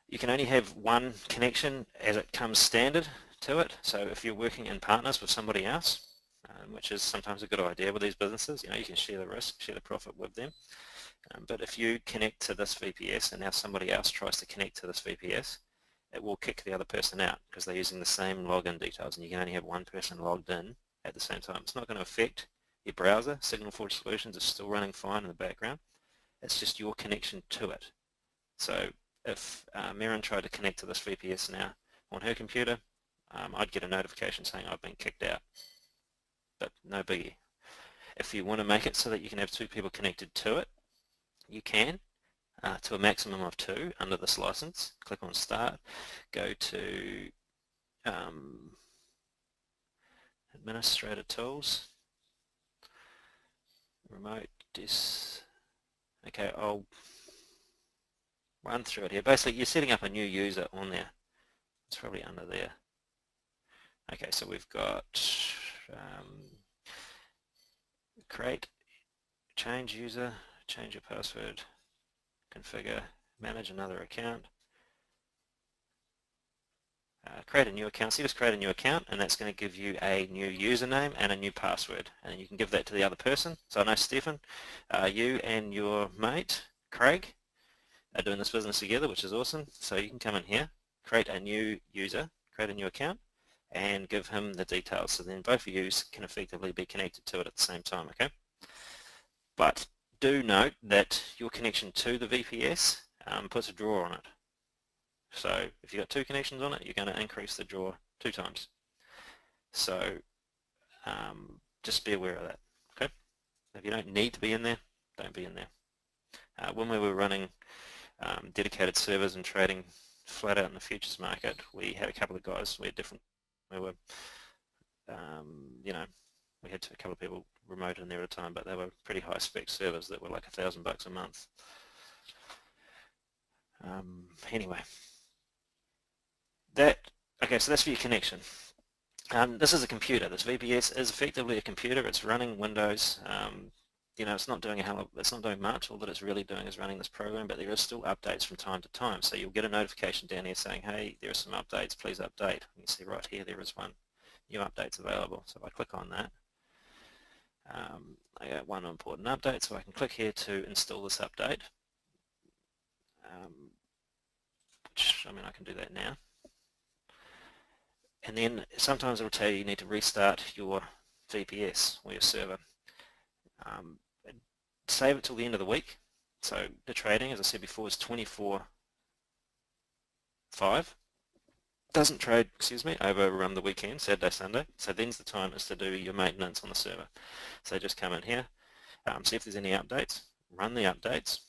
You can only have one connection as it comes standard to it. So if you're working in partners with somebody else, which is sometimes a good idea with these businesses, you can share the risk, share the profit with them. But if you connect to this VPS and now somebody else tries to connect to this VPS, it will kick the other person out because they're using the same login details, and you can only have one person logged in at the same time. It's not going to affect your browser. Signal Forge Solutions is still running fine in the background. It's just your connection to it. So if Mirren tried to connect to this VPS now on her computer, I'd get a notification saying I've been kicked out. But no biggie. If you want to make it so that you can have two people connected to it, you can. To a maximum of 2 under this license. Click on Start, go to Administrator Tools, Remote Okay, I'll run through it here. Basically, you're setting up a new user on there. It's probably under there. Okay, so we've got create, change user, change your password, configure, manage another account, create a new account. So you just create a new account, and that's going to give you a new username and a new password, and you can give that to the other person. So I know Stephen, you and your mate Craig are doing this business together, which is awesome. So you can come in here, create a new user, create a new account, and give him the details. So then both of you can effectively be connected to it at the same time, okay? But do note that your connection to the VPS puts a draw on it. So if you've got 2 connections on it, you're going to increase the draw 2 times. So just be aware of that, okay? If you don't need to be in there, don't be in there. When we were running dedicated servers and trading flat out in the futures market, we had a couple of guys, we were, we had a couple of people remote in there at a time, but they were pretty high spec servers that were like $1,000 a month. Anyway, okay, so that's for your connection. This is a computer. This VPS is effectively a computer. It's running Windows. It's not doing it's not doing much. All that it's really doing is running this program, but there are still updates from time to time. So you'll get a notification down here saying, hey, there are some updates, please update. You see right here, there is one new updates available. So if I click on that, I got one important update, so I can click here to install this update. I can do that now. And then sometimes it will tell you need to restart your VPS or your server. Save it till the end of the week. So the trading, as I said before, is 24/5. Doesn't trade, over the weekend, Saturday, Sunday. So then's the time is to do your maintenance on the server. So just come in here, see if there's any updates, run the updates,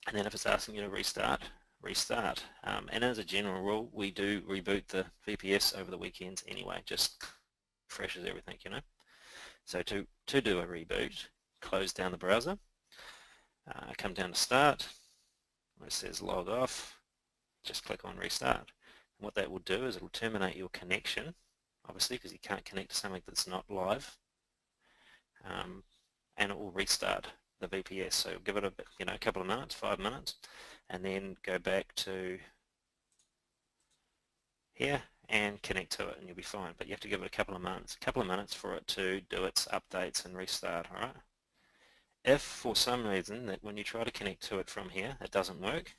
and then if it's asking you to restart. And as a general rule, we do reboot the VPS over the weekends anyway, just refreshes everything, So to do a reboot, close down the browser, come down to Start, where it says Log Off, just click on Restart. And what that will do is it will terminate your connection, obviously, because you can't connect to something that's not live, and it will restart the VPS. So give it a couple of minutes, 5 minutes, and then go back to here and connect to it, and you'll be fine. But you have to give it a couple of minutes for it to do its updates and restart. All right. If for some reason that when you try to connect to it from here it doesn't work,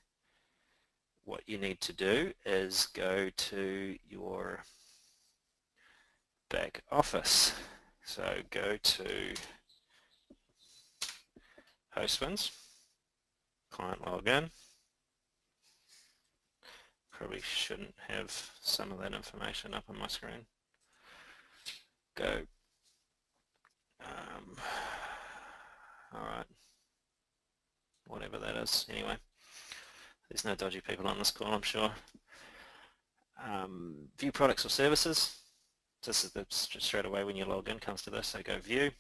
what you need to do is go to your back office. So go to Hostwins, client login. Probably shouldn't have some of that information up on my screen. Go. Alright. Whatever that is. Anyway, there's no dodgy people on this call, I'm sure. View products or services. This is straight away when you log in comes to this. So go view.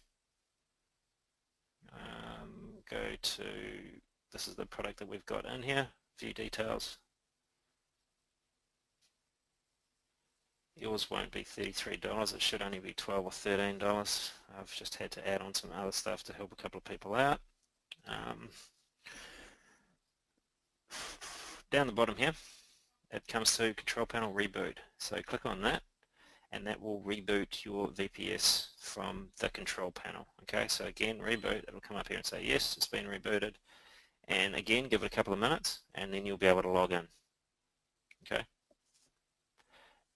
Go to, this is the product that we've got in here. View details. Yours won't be $33, it should only be $12 or $13. I've just had to add on some other stuff to help a couple of people out. Down the bottom here, it comes to Control Panel Reboot. So click on that, and that will reboot your VPS from the control panel. Okay, so again, reboot, it'll come up here and say, yes, it's been rebooted. And again, give it a couple of minutes, and then you'll be able to log in. Okay.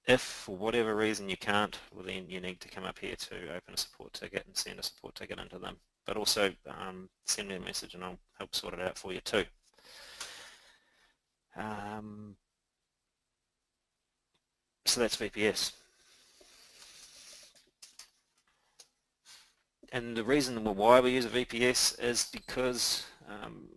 If for whatever reason you can't, well then you need to come up here to open a support ticket and send a support ticket into them. But also send me a message and I'll help sort it out for you too. So that's VPS. And the reason why we use a VPS is because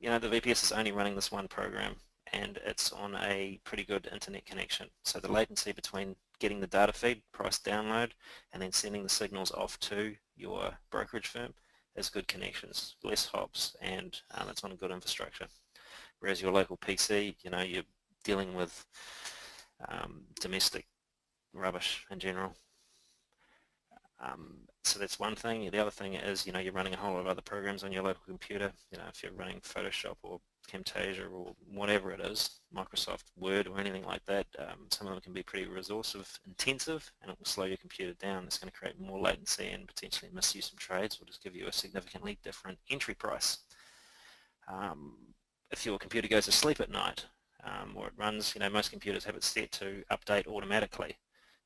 you know, the VPS is only running this one program and it's on a pretty good internet connection. So the latency between getting the data feed, price download, and then sending the signals off to your brokerage firm is good connections, less hops, and it's on a good infrastructure. Whereas your local PC, you know, you're dealing with domestic rubbish in general. So that's one thing. The other thing is, you know, you're running a whole lot of other programs on your local computer. You know, if you're running Photoshop or Camtasia or whatever it is, Microsoft Word or anything like that, some of them can be pretty resource intensive, and it will slow your computer down. It's going to create more latency and potentially miss you some trades, or just give you a significantly different entry price. If your computer goes to sleep at night, or it runs, you know, most computers have it set to update automatically.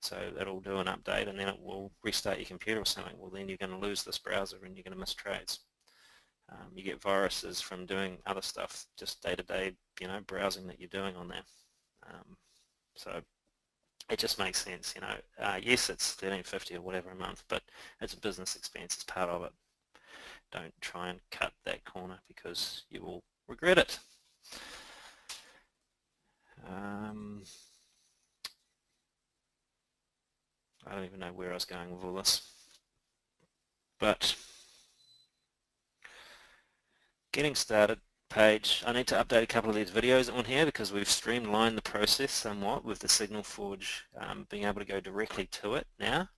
So it'll do an update and then it will restart your computer or something. Well, then you're going to lose this browser and you're going to miss trades. You get viruses from doing other stuff, just day-to-day, you know, browsing that you're doing on there. So it just makes sense, you know. Yes, it's $13.50 or whatever a month, but it's a business expense. It's part of it. Don't try and cut that corner because you will regret it. I don't even know where I was going with all this. But getting started page, I need to update a couple of these videos on here because we've streamlined the process somewhat with the Signal Forge being able to go directly to it now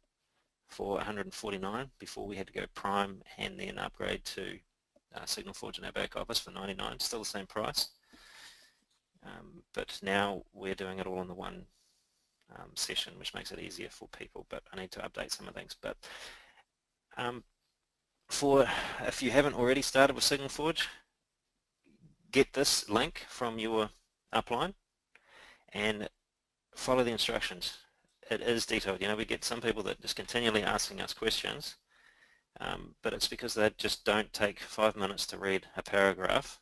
for $149. Before we had to go Prime and then upgrade to Signal Forge in our back office for $99, still the same price. But now we're doing it all in the one session, which makes it easier for people, but I need to update some of things. But if you haven't already started with Signal Forge, get this link from your upline and follow the instructions. It is detailed. You know, we get some people that just continually asking us questions, but it's because they just don't take 5 minutes to read a paragraph,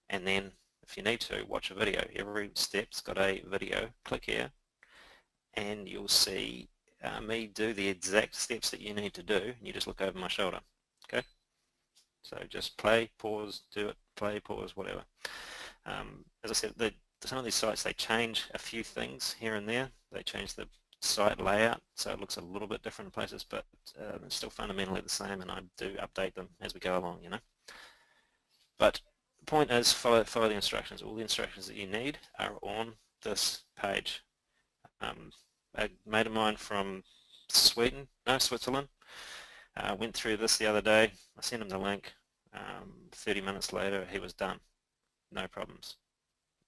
and then if you need to, watch a video. Every step's got a video. Click here and you'll see me do the exact steps that you need to do, and you just look over my shoulder. Okay, so just play, pause, do it, play, pause, whatever. As I said, some of these sites, they change a few things here and there. They change the site layout so it looks a little bit different in places, but it's still fundamentally the same, and I do update them as we go along, you know. But the point is, follow the instructions. All the instructions that you need are on this page. A mate of mine from Switzerland, went through this the other day. I sent him the link. 30 minutes later, he was done. No problems.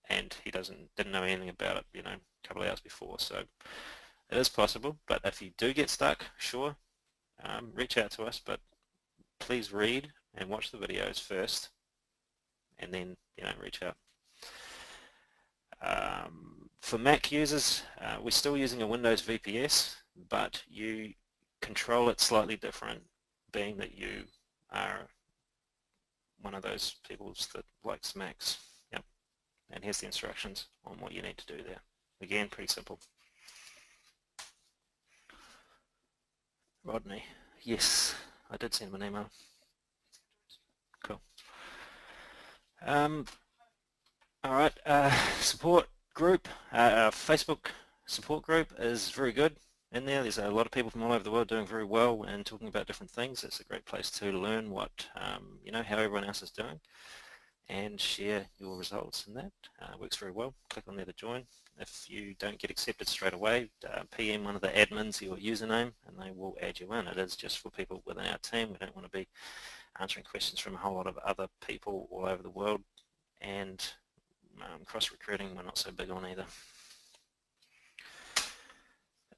And he didn't know anything about it, you know, a couple of hours before. So it is possible. But if you do get stuck, sure, reach out to us. But please read and watch the videos first, and then reach out. For Mac users, we're still using a Windows VPS, but you control it slightly different, being that you are one of those people that likes Macs. Yep. And here's the instructions on what you need to do there. Again, pretty simple. Rodney, yes, I did send him an email. Cool. All right, support group, our Facebook support group is very good in there. There's a lot of people from all over the world doing very well and talking about different things. It's a great place to learn what, how everyone else is doing and share your results, and that works very well. Click on there to join. If you don't get accepted straight away, PM one of the admins your username and they will add you in. It is just for people within our team. We don't want to be answering questions from a whole lot of other people all over the world, and cross-recruiting we're not so big on either.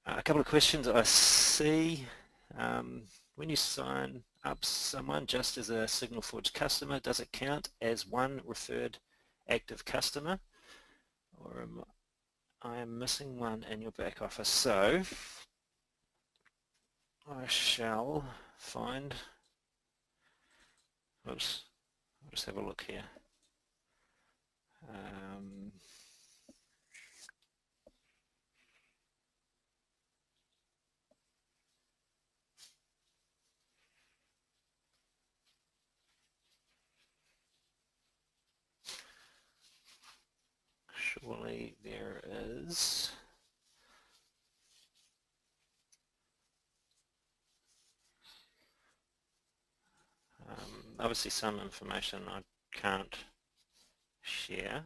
A couple of questions I see. When you sign up someone just as a Signal Forge customer, does it count as one referred active customer, or am I missing one in your back office? So I shall find, oops, I'll just have a look here. Surely there is. Obviously some information I can't share.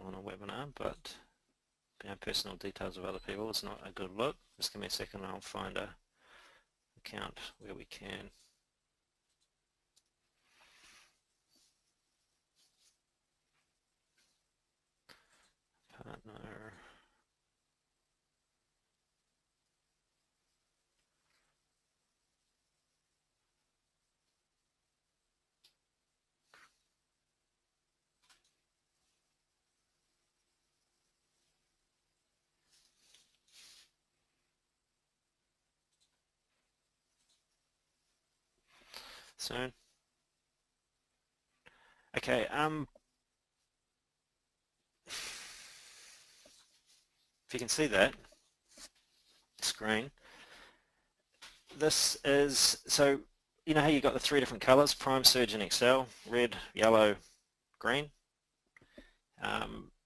On a webinar, but personal details of other people is not a good look. Just give me a second and I'll find a account where we can. Partner. Soon. Okay, if you can see that screen, this is, so you know how you got the three different colors, Prime, Surge and Excel, red, yellow, green.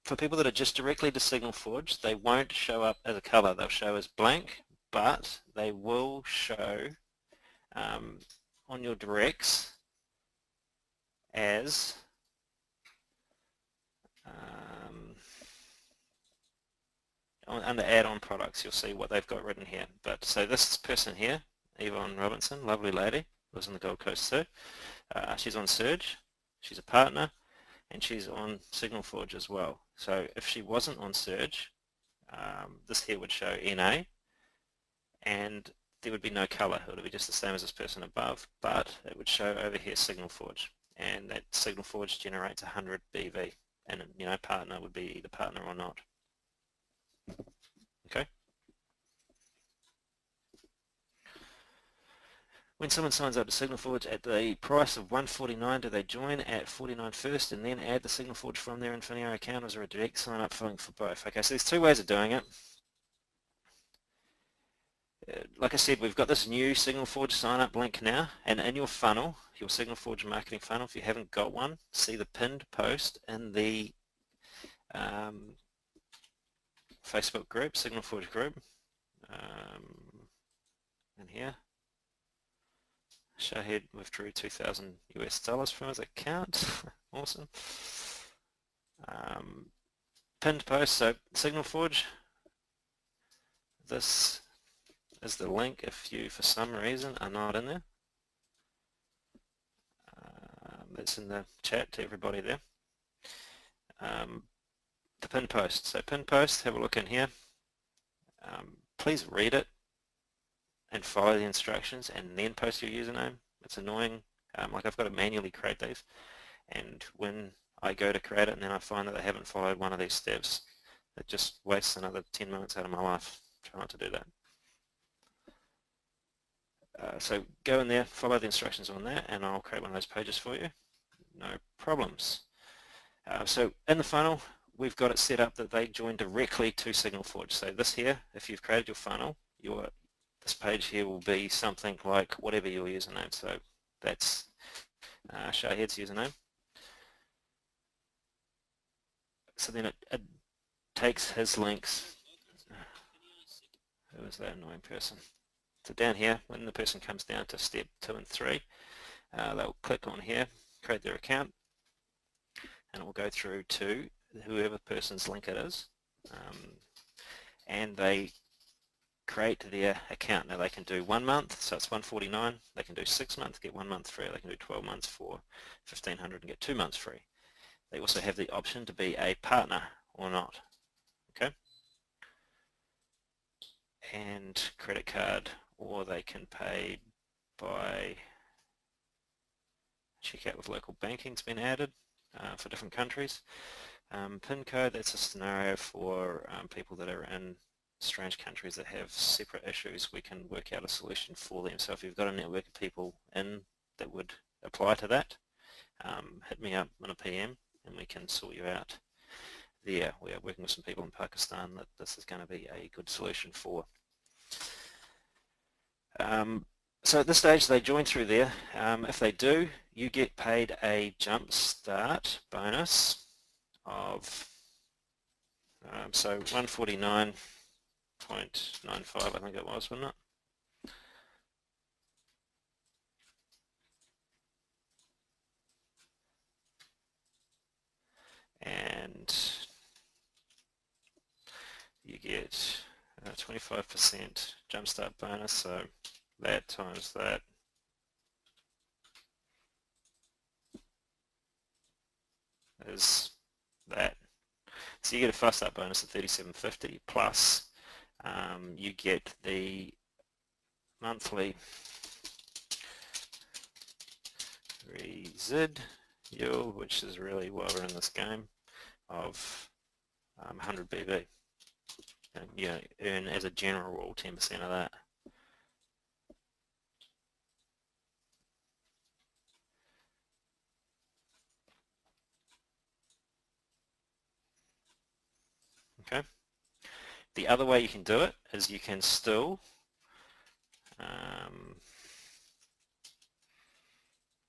For people that are just directly to Signal Forge, they won't show up as a color, they'll show as blank, but they will show on your directs as under add-on products. You'll see what they've got written here. But so this person here, Yvonne Robinson, lovely lady, lives on the Gold Coast too. She's on Surge, she's a partner, and she's on Signal Forge as well. So if she wasn't on Surge, this here would show NA, and there would be no color. It would be just the same as this person above, but it would show over here Signal Forge, and that Signal Forge generates 100 BV, and partner would be either partner or not. Okay. When someone signs up to Signal Forge at the price of $149, do they join at $49 first and then add the Signal Forge from their Infinio account, or is there a direct sign up for both? Okay, so there's two ways of doing it. Like I said, we've got this new Signal Forge sign up link now, and in your funnel, your Signal Forge marketing funnel, if you haven't got one, see the pinned post in the Facebook group, Signal Forge group, and here, Shahid withdrew $2,000 US from his account. Awesome. Pinned post, so Signal Forge, this is the link if you for some reason are not in there. That's in the chat to everybody there. The pinned post. So pinned post, have a look in here. Please read it. and follow the instructions and then post your username. It's annoying. Like I've got to manually create these, and when I go to create it and then I find that I haven't followed one of these steps, it just wastes another 10 minutes out of my life. Try not to do that. So go in there, follow the instructions on that, and I'll create one of those pages for you. No problems. So in the funnel, we've got it set up that they join directly to SignalForge. So this here, if you've created your funnel, this page here will be something like whatever your username. So that's Shahid's username. So then it takes his links. Who is that annoying person? So down here, when the person comes down to step 2 and 3, they'll click on here, create their account, and it will go through to whoever person's link it is, and they create their account. Now they can do 1 month, so it's $149. They can do 6 months, get 1 month free. They can do 12 months for $1,500 and get 2 months free. They also have the option to be a partner or not. Okay, and credit card, or they can pay by checkout with local banking's been added for different countries. PIN code, that's a scenario for people that are in strange countries that have separate issues. We can work out a solution for them. So if you've got a network of people in that would apply to that, hit me up on a PM and we can sort you out there. We are working with some people in Pakistan that this is going to be a good solution for. So at this stage they join through there. If they do, you get paid a jump start bonus of so 149.95 I think it was, wasn't it? And you get 25% jumpstart bonus, so that times that is that. So you get a fast start bonus of $37.50 plus you get the monthly residual, which is really why we're in this game, of 100 BV. And you earn, as a general rule, 10% of that. Okay. The other way you can do it is you can still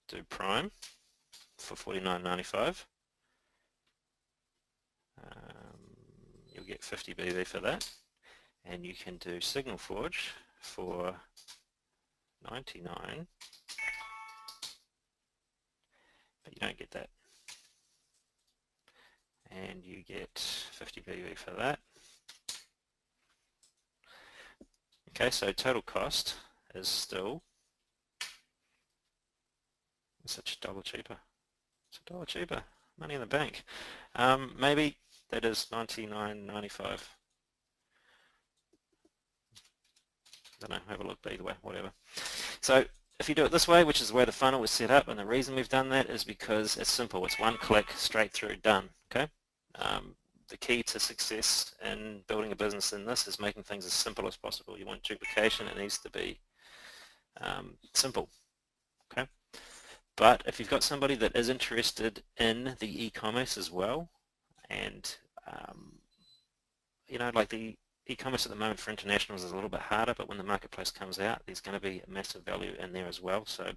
do Prime for $49.95. You'll get 50 BV for that, and you can do SignalForge for $99, but you don't get that, and you get 50 BV for that. Okay, so total cost is still such $1 cheaper. It's $1 cheaper. Money in the bank. Maybe that is $99.95. I don't know, have a look, but either way, whatever. So if you do it this way, which is the way the funnel was set up, and the reason we've done that is because it's simple. It's one click, straight through, done. Okay. The key to success in building a business in this is making things as simple as possible. You want duplication, it needs to be simple. Okay. But if you've got somebody that is interested in the e-commerce as well, and you know, like the e-commerce at the moment for internationals is a little bit harder, but when the marketplace comes out, there's going to be a massive value in there as well. So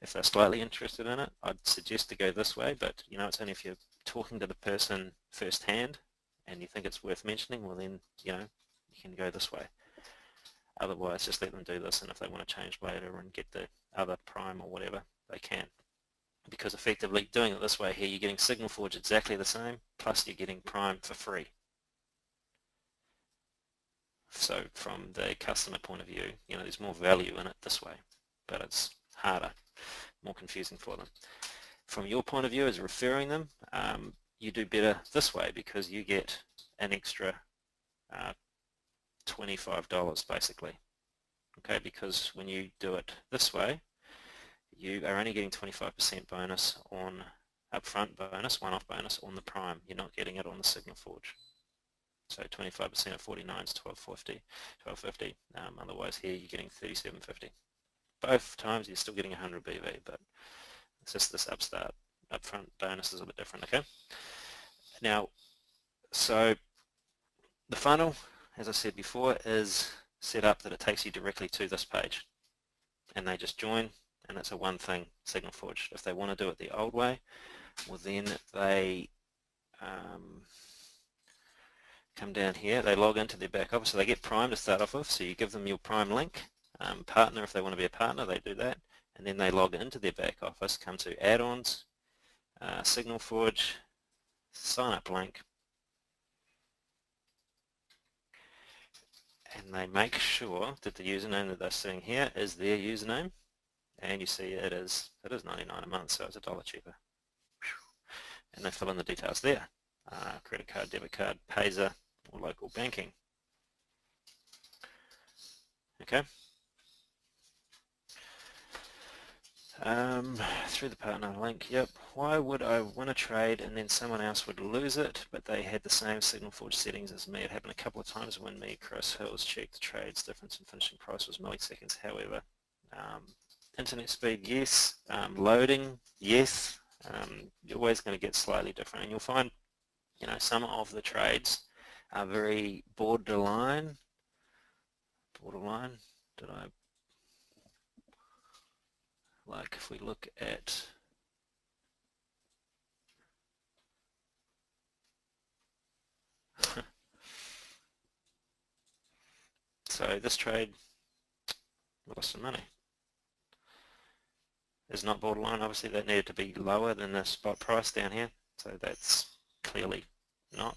if they're slightly interested in it, I'd suggest to go this way, but you know, it's only if you're talking to the person firsthand and you think it's worth mentioning, well then, you know, you can go this way. Otherwise, just let them do this, and if they want to change later and get the other Prime or whatever, they can. Because effectively, doing it this way here, you're getting SignalForge exactly the same, plus you're getting Prime for free. So from the customer point of view, you know, there's more value in it this way, but it's harder, more confusing for them. From your point of view as referring them, you do better this way because you get an extra $25 basically. okay, because when you do it this way, you are only getting 25% bonus on upfront bonus, one-off bonus on the prime. You're not getting it on the Signal Forge. So 25% of 49 is 1250. Otherwise here you're getting 3750. Both times you're still getting 100 BV, but it's just this upfront bonus is a bit different, okay? Now, so the funnel, as I said before, is set up that it takes you directly to this page. And they just join, and it's a one thing Signal Forge. If they want to do it the old way, well then they come down here, they log into their back office, so they get Prime to start off with, so you give them your Prime link. Partner, if they want to be a partner, they do that, and then they log into their back office, come to add-ons, Signal Forge, sign up link, and they make sure that the username that they're seeing here is their username, and you see it is $99 a month, so it's $1 cheaper. And they fill in the details there. Credit card, debit card, Payzer, or local banking. Okay. Through the partner link, yep. Why would I win a trade and then someone else would lose it, but they had the same Signal Forge settings as me? It happened a couple of times when me, Chris Hills checked the trades. Difference in finishing price was milliseconds. However, internet speed, yes. Loading, yes. You're always going to get slightly different, and you'll find, you know, some of the trades are very borderline. Did I? Like if we look at so this trade, we lost some money. Is not borderline. Obviously that needed to be lower than the spot price down here, so that's clearly not.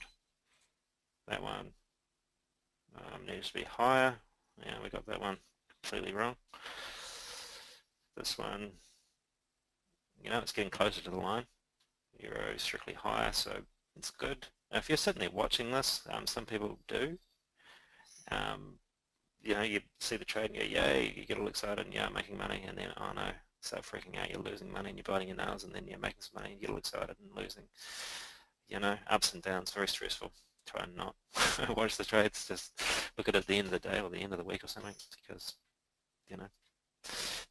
That one needs to be higher. Yeah, we got that one completely wrong. This one, you know, it's getting closer to the line. Euro is strictly higher, so it's good. Now, if you're sitting there watching this, some people do. You know, you see the trade and go, yay, you get all excited and you're making money, and then, oh no, start freaking out, you're losing money and you're biting your nails, and then you're making some money and you get all excited and losing. You know, ups and downs, very stressful. Try and not watch the trades, just look at it at the end of the day or the end of the week or something, because, you know.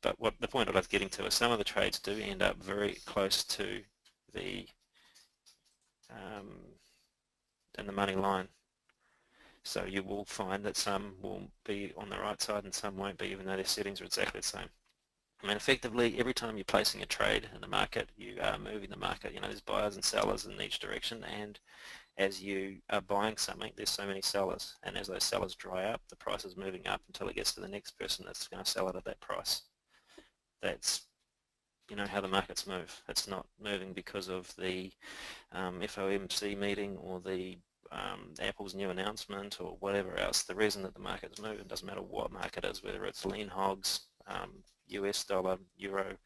But what the point I was getting to is some of the trades do end up very close to the in the money line. So you will find that some will be on the right side and some won't be, even though their settings are exactly the same. I mean, effectively, every time you're placing a trade in the market, you are moving the market. You know, there's buyers and sellers in each direction, and as you are buying something, there's so many sellers, and as those sellers dry up, the price is moving up until it gets to the next person that's going to sell it at that price. That's, you know, how the markets move. It's not moving because of the FOMC meeting or the Apple's new announcement or whatever else. The reason that the market is moving doesn't matter what market it is, whether it's lean hogs, US dollar, euro,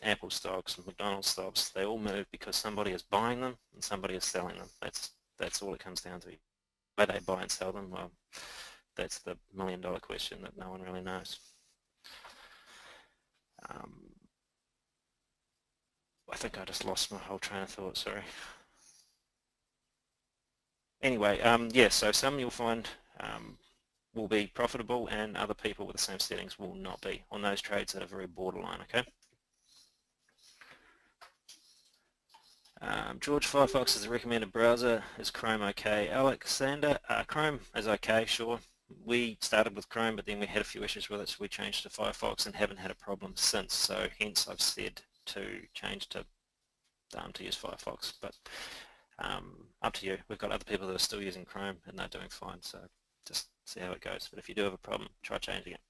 Apple stocks, McDonald's stocks, they all move because somebody is buying them and somebody is selling them. That's all it comes down to. Why they buy and sell them, well, that's the million-dollar question that no one really knows. I think I just lost my whole train of thought, sorry. Anyway, yeah, so some you'll find will be profitable and other people with the same settings will not be on those trades that are very borderline, okay? George, Firefox is a recommended browser. Is Chrome okay? Alexander, Chrome is okay, sure. We started with Chrome, but then we had a few issues with it, so we changed to Firefox and haven't had a problem since. So hence I've said to change to use Firefox. But up to you. We've got other people that are still using Chrome and they're doing fine. So just see how it goes. But if you do have a problem, try changing it.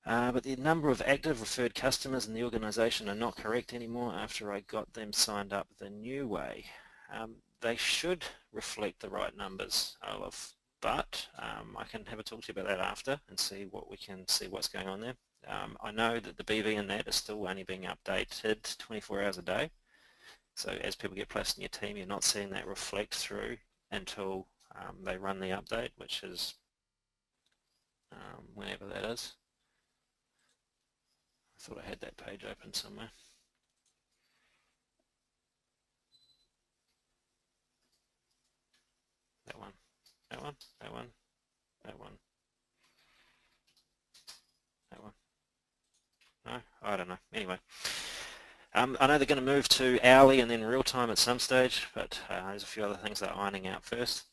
But the number of active referred customers in the organization are not correct anymore after I got them signed up the new way. They should reflect the right numbers, Olaf, but I can have a talk to you about that after and see what we can see what's going on there. I know that the BV in that is still only being updated 24 hours a day. So as people get placed in your team, you're not seeing that reflect through until they run the update, which is whenever that is. I thought I had that page open somewhere. That one, that one, that one, that one, that one. No, I don't know. Anyway, I know they're going to move to hourly and then real time at some stage, but there's a few other things they're ironing out first.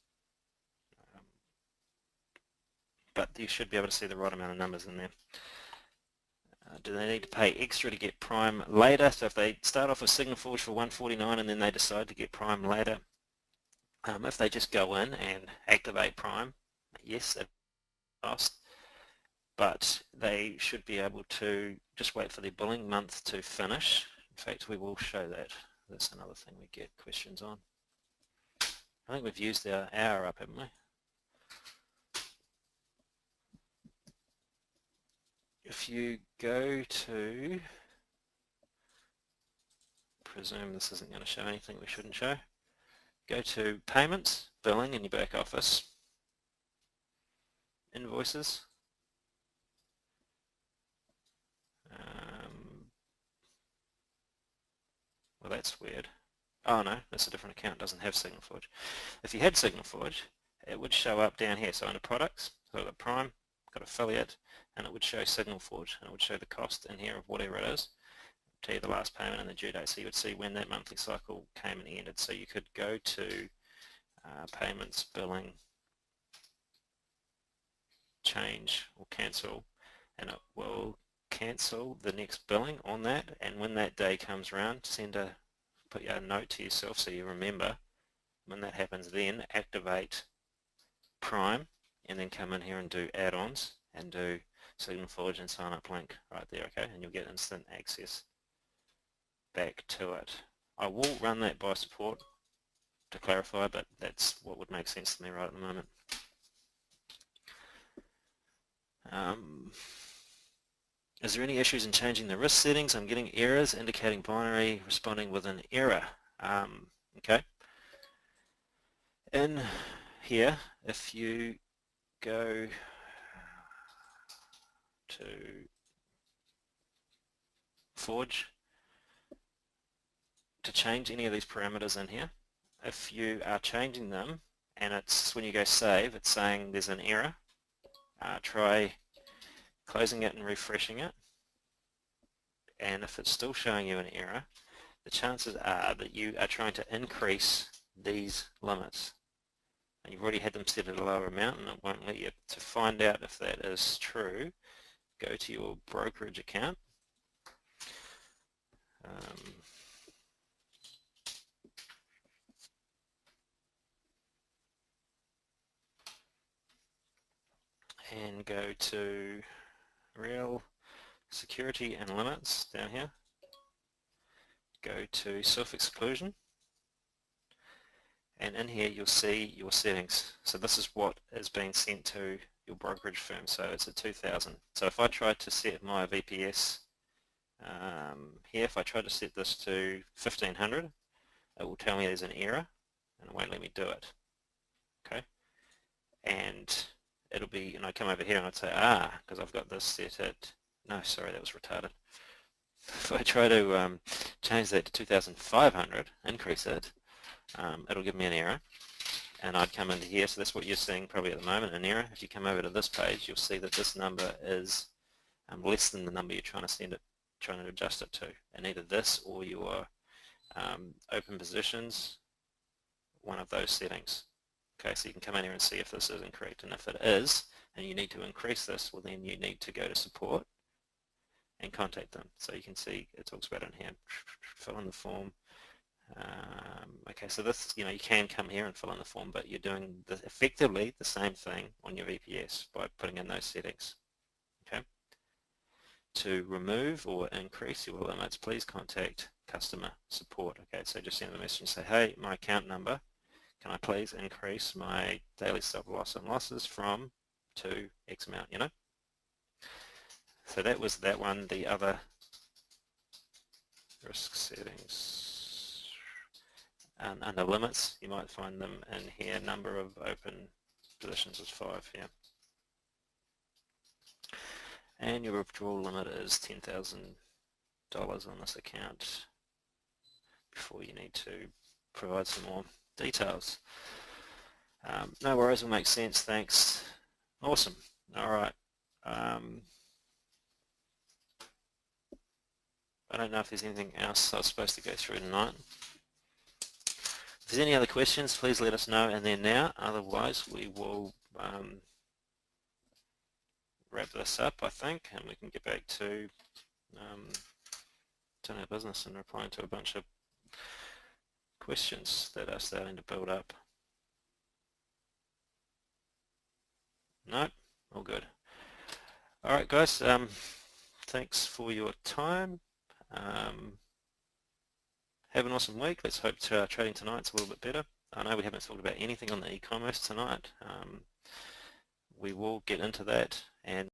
But you should be able to see the right amount of numbers in there. Do they need to pay extra to get Prime later? So if they start off with Signal Forge for 149 and then they decide to get Prime later, if they just go in and activate Prime, yes, it costs, but they should be able to just wait for their billing month to finish. In fact, we will show that. That's another thing we get questions on. I think we've used our hour up, haven't we? If you go to, presume this isn't going to show anything we shouldn't show, go to Payments, Billing in your back office, Invoices, well that's weird. Oh no, that's a different account, it doesn't have Signal Forge. If you had Signal Forge, it would show up down here. So under Products, so the Prime, got Affiliate, and it would show Signal Forge, and it would show the cost in here of whatever it is, tell you the last payment and the due date, so you would see when that monthly cycle came and ended. So you could go to Payments, Billing, Change or Cancel, and it will cancel the next billing on that, and when that day comes around, put a note to yourself so you remember when that happens, then activate Prime and then come in here and do add-ons and do Signal Forge and sign up link right there, okay, and you'll get instant access back to it. I will run that by support to clarify, but that's what would make sense to me right at the moment. Is there any issues in changing the risk settings? I'm getting errors indicating binary responding with an error. Okay. In here, if you go to Forge to change any of these parameters in here, if you are changing them and it's when you go save, it's saying there's an error, try closing it and refreshing it, and if it's still showing you an error, the chances are that you are trying to increase these limits, and you've already had them set at a lower amount and it won't let you. To find out if that is true, go to your brokerage account, and go to Real Security and Limits down here, go to Self-Exclusion, and in here you'll see your settings. So this is what is being sent to your brokerage firm, so it's at 2000. So if I try to set my VPS here, if I try to set this to 1500, it will tell me there's an error and it won't let me do it. Okay, and it'll be, and I come over here and I'd say, because I've got this set at, no, sorry, that was retarded. If I try to change that to 2500, increase it, it'll give me an error, and I'd come into here. So that's what you're seeing probably at the moment, an error. If you come over to this page, you'll see that this number is less than the number you're trying to adjust it to, and either this or your open positions, one of those settings. Okay, so you can come in here and see if this is incorrect, and if it is, and you need to increase this, well then you need to go to support and contact them. So you can see it talks about it in here. Fill in the form. Okay, so this, you can come here and fill in the form, but you're doing effectively the same thing on your VPS by putting in those settings. Okay. To remove or increase your limits, please contact customer support. Okay, so just send the message and say, hey, my account number, can I please increase my daily stop loss and losses from to X amount, So that was that one. The other risk settings, and under limits, you might find them in here. Number of open positions was 5, yeah. and your withdrawal limit is $10,000 on this account before you need to provide some more details. No worries, will make sense, thanks. Awesome. Alright. I don't know if there's anything else I was supposed to go through tonight. If there's any other questions, please let us know and then now. Otherwise, we will wrap this up, I think, and we can get back to doing our business and replying to a bunch of questions that are starting to build up. No? All good. Alright guys, thanks for your time. Have an awesome week. Let's hope trading tonight's a little bit better. I know we haven't talked about anything on the e-commerce tonight. We will get into that and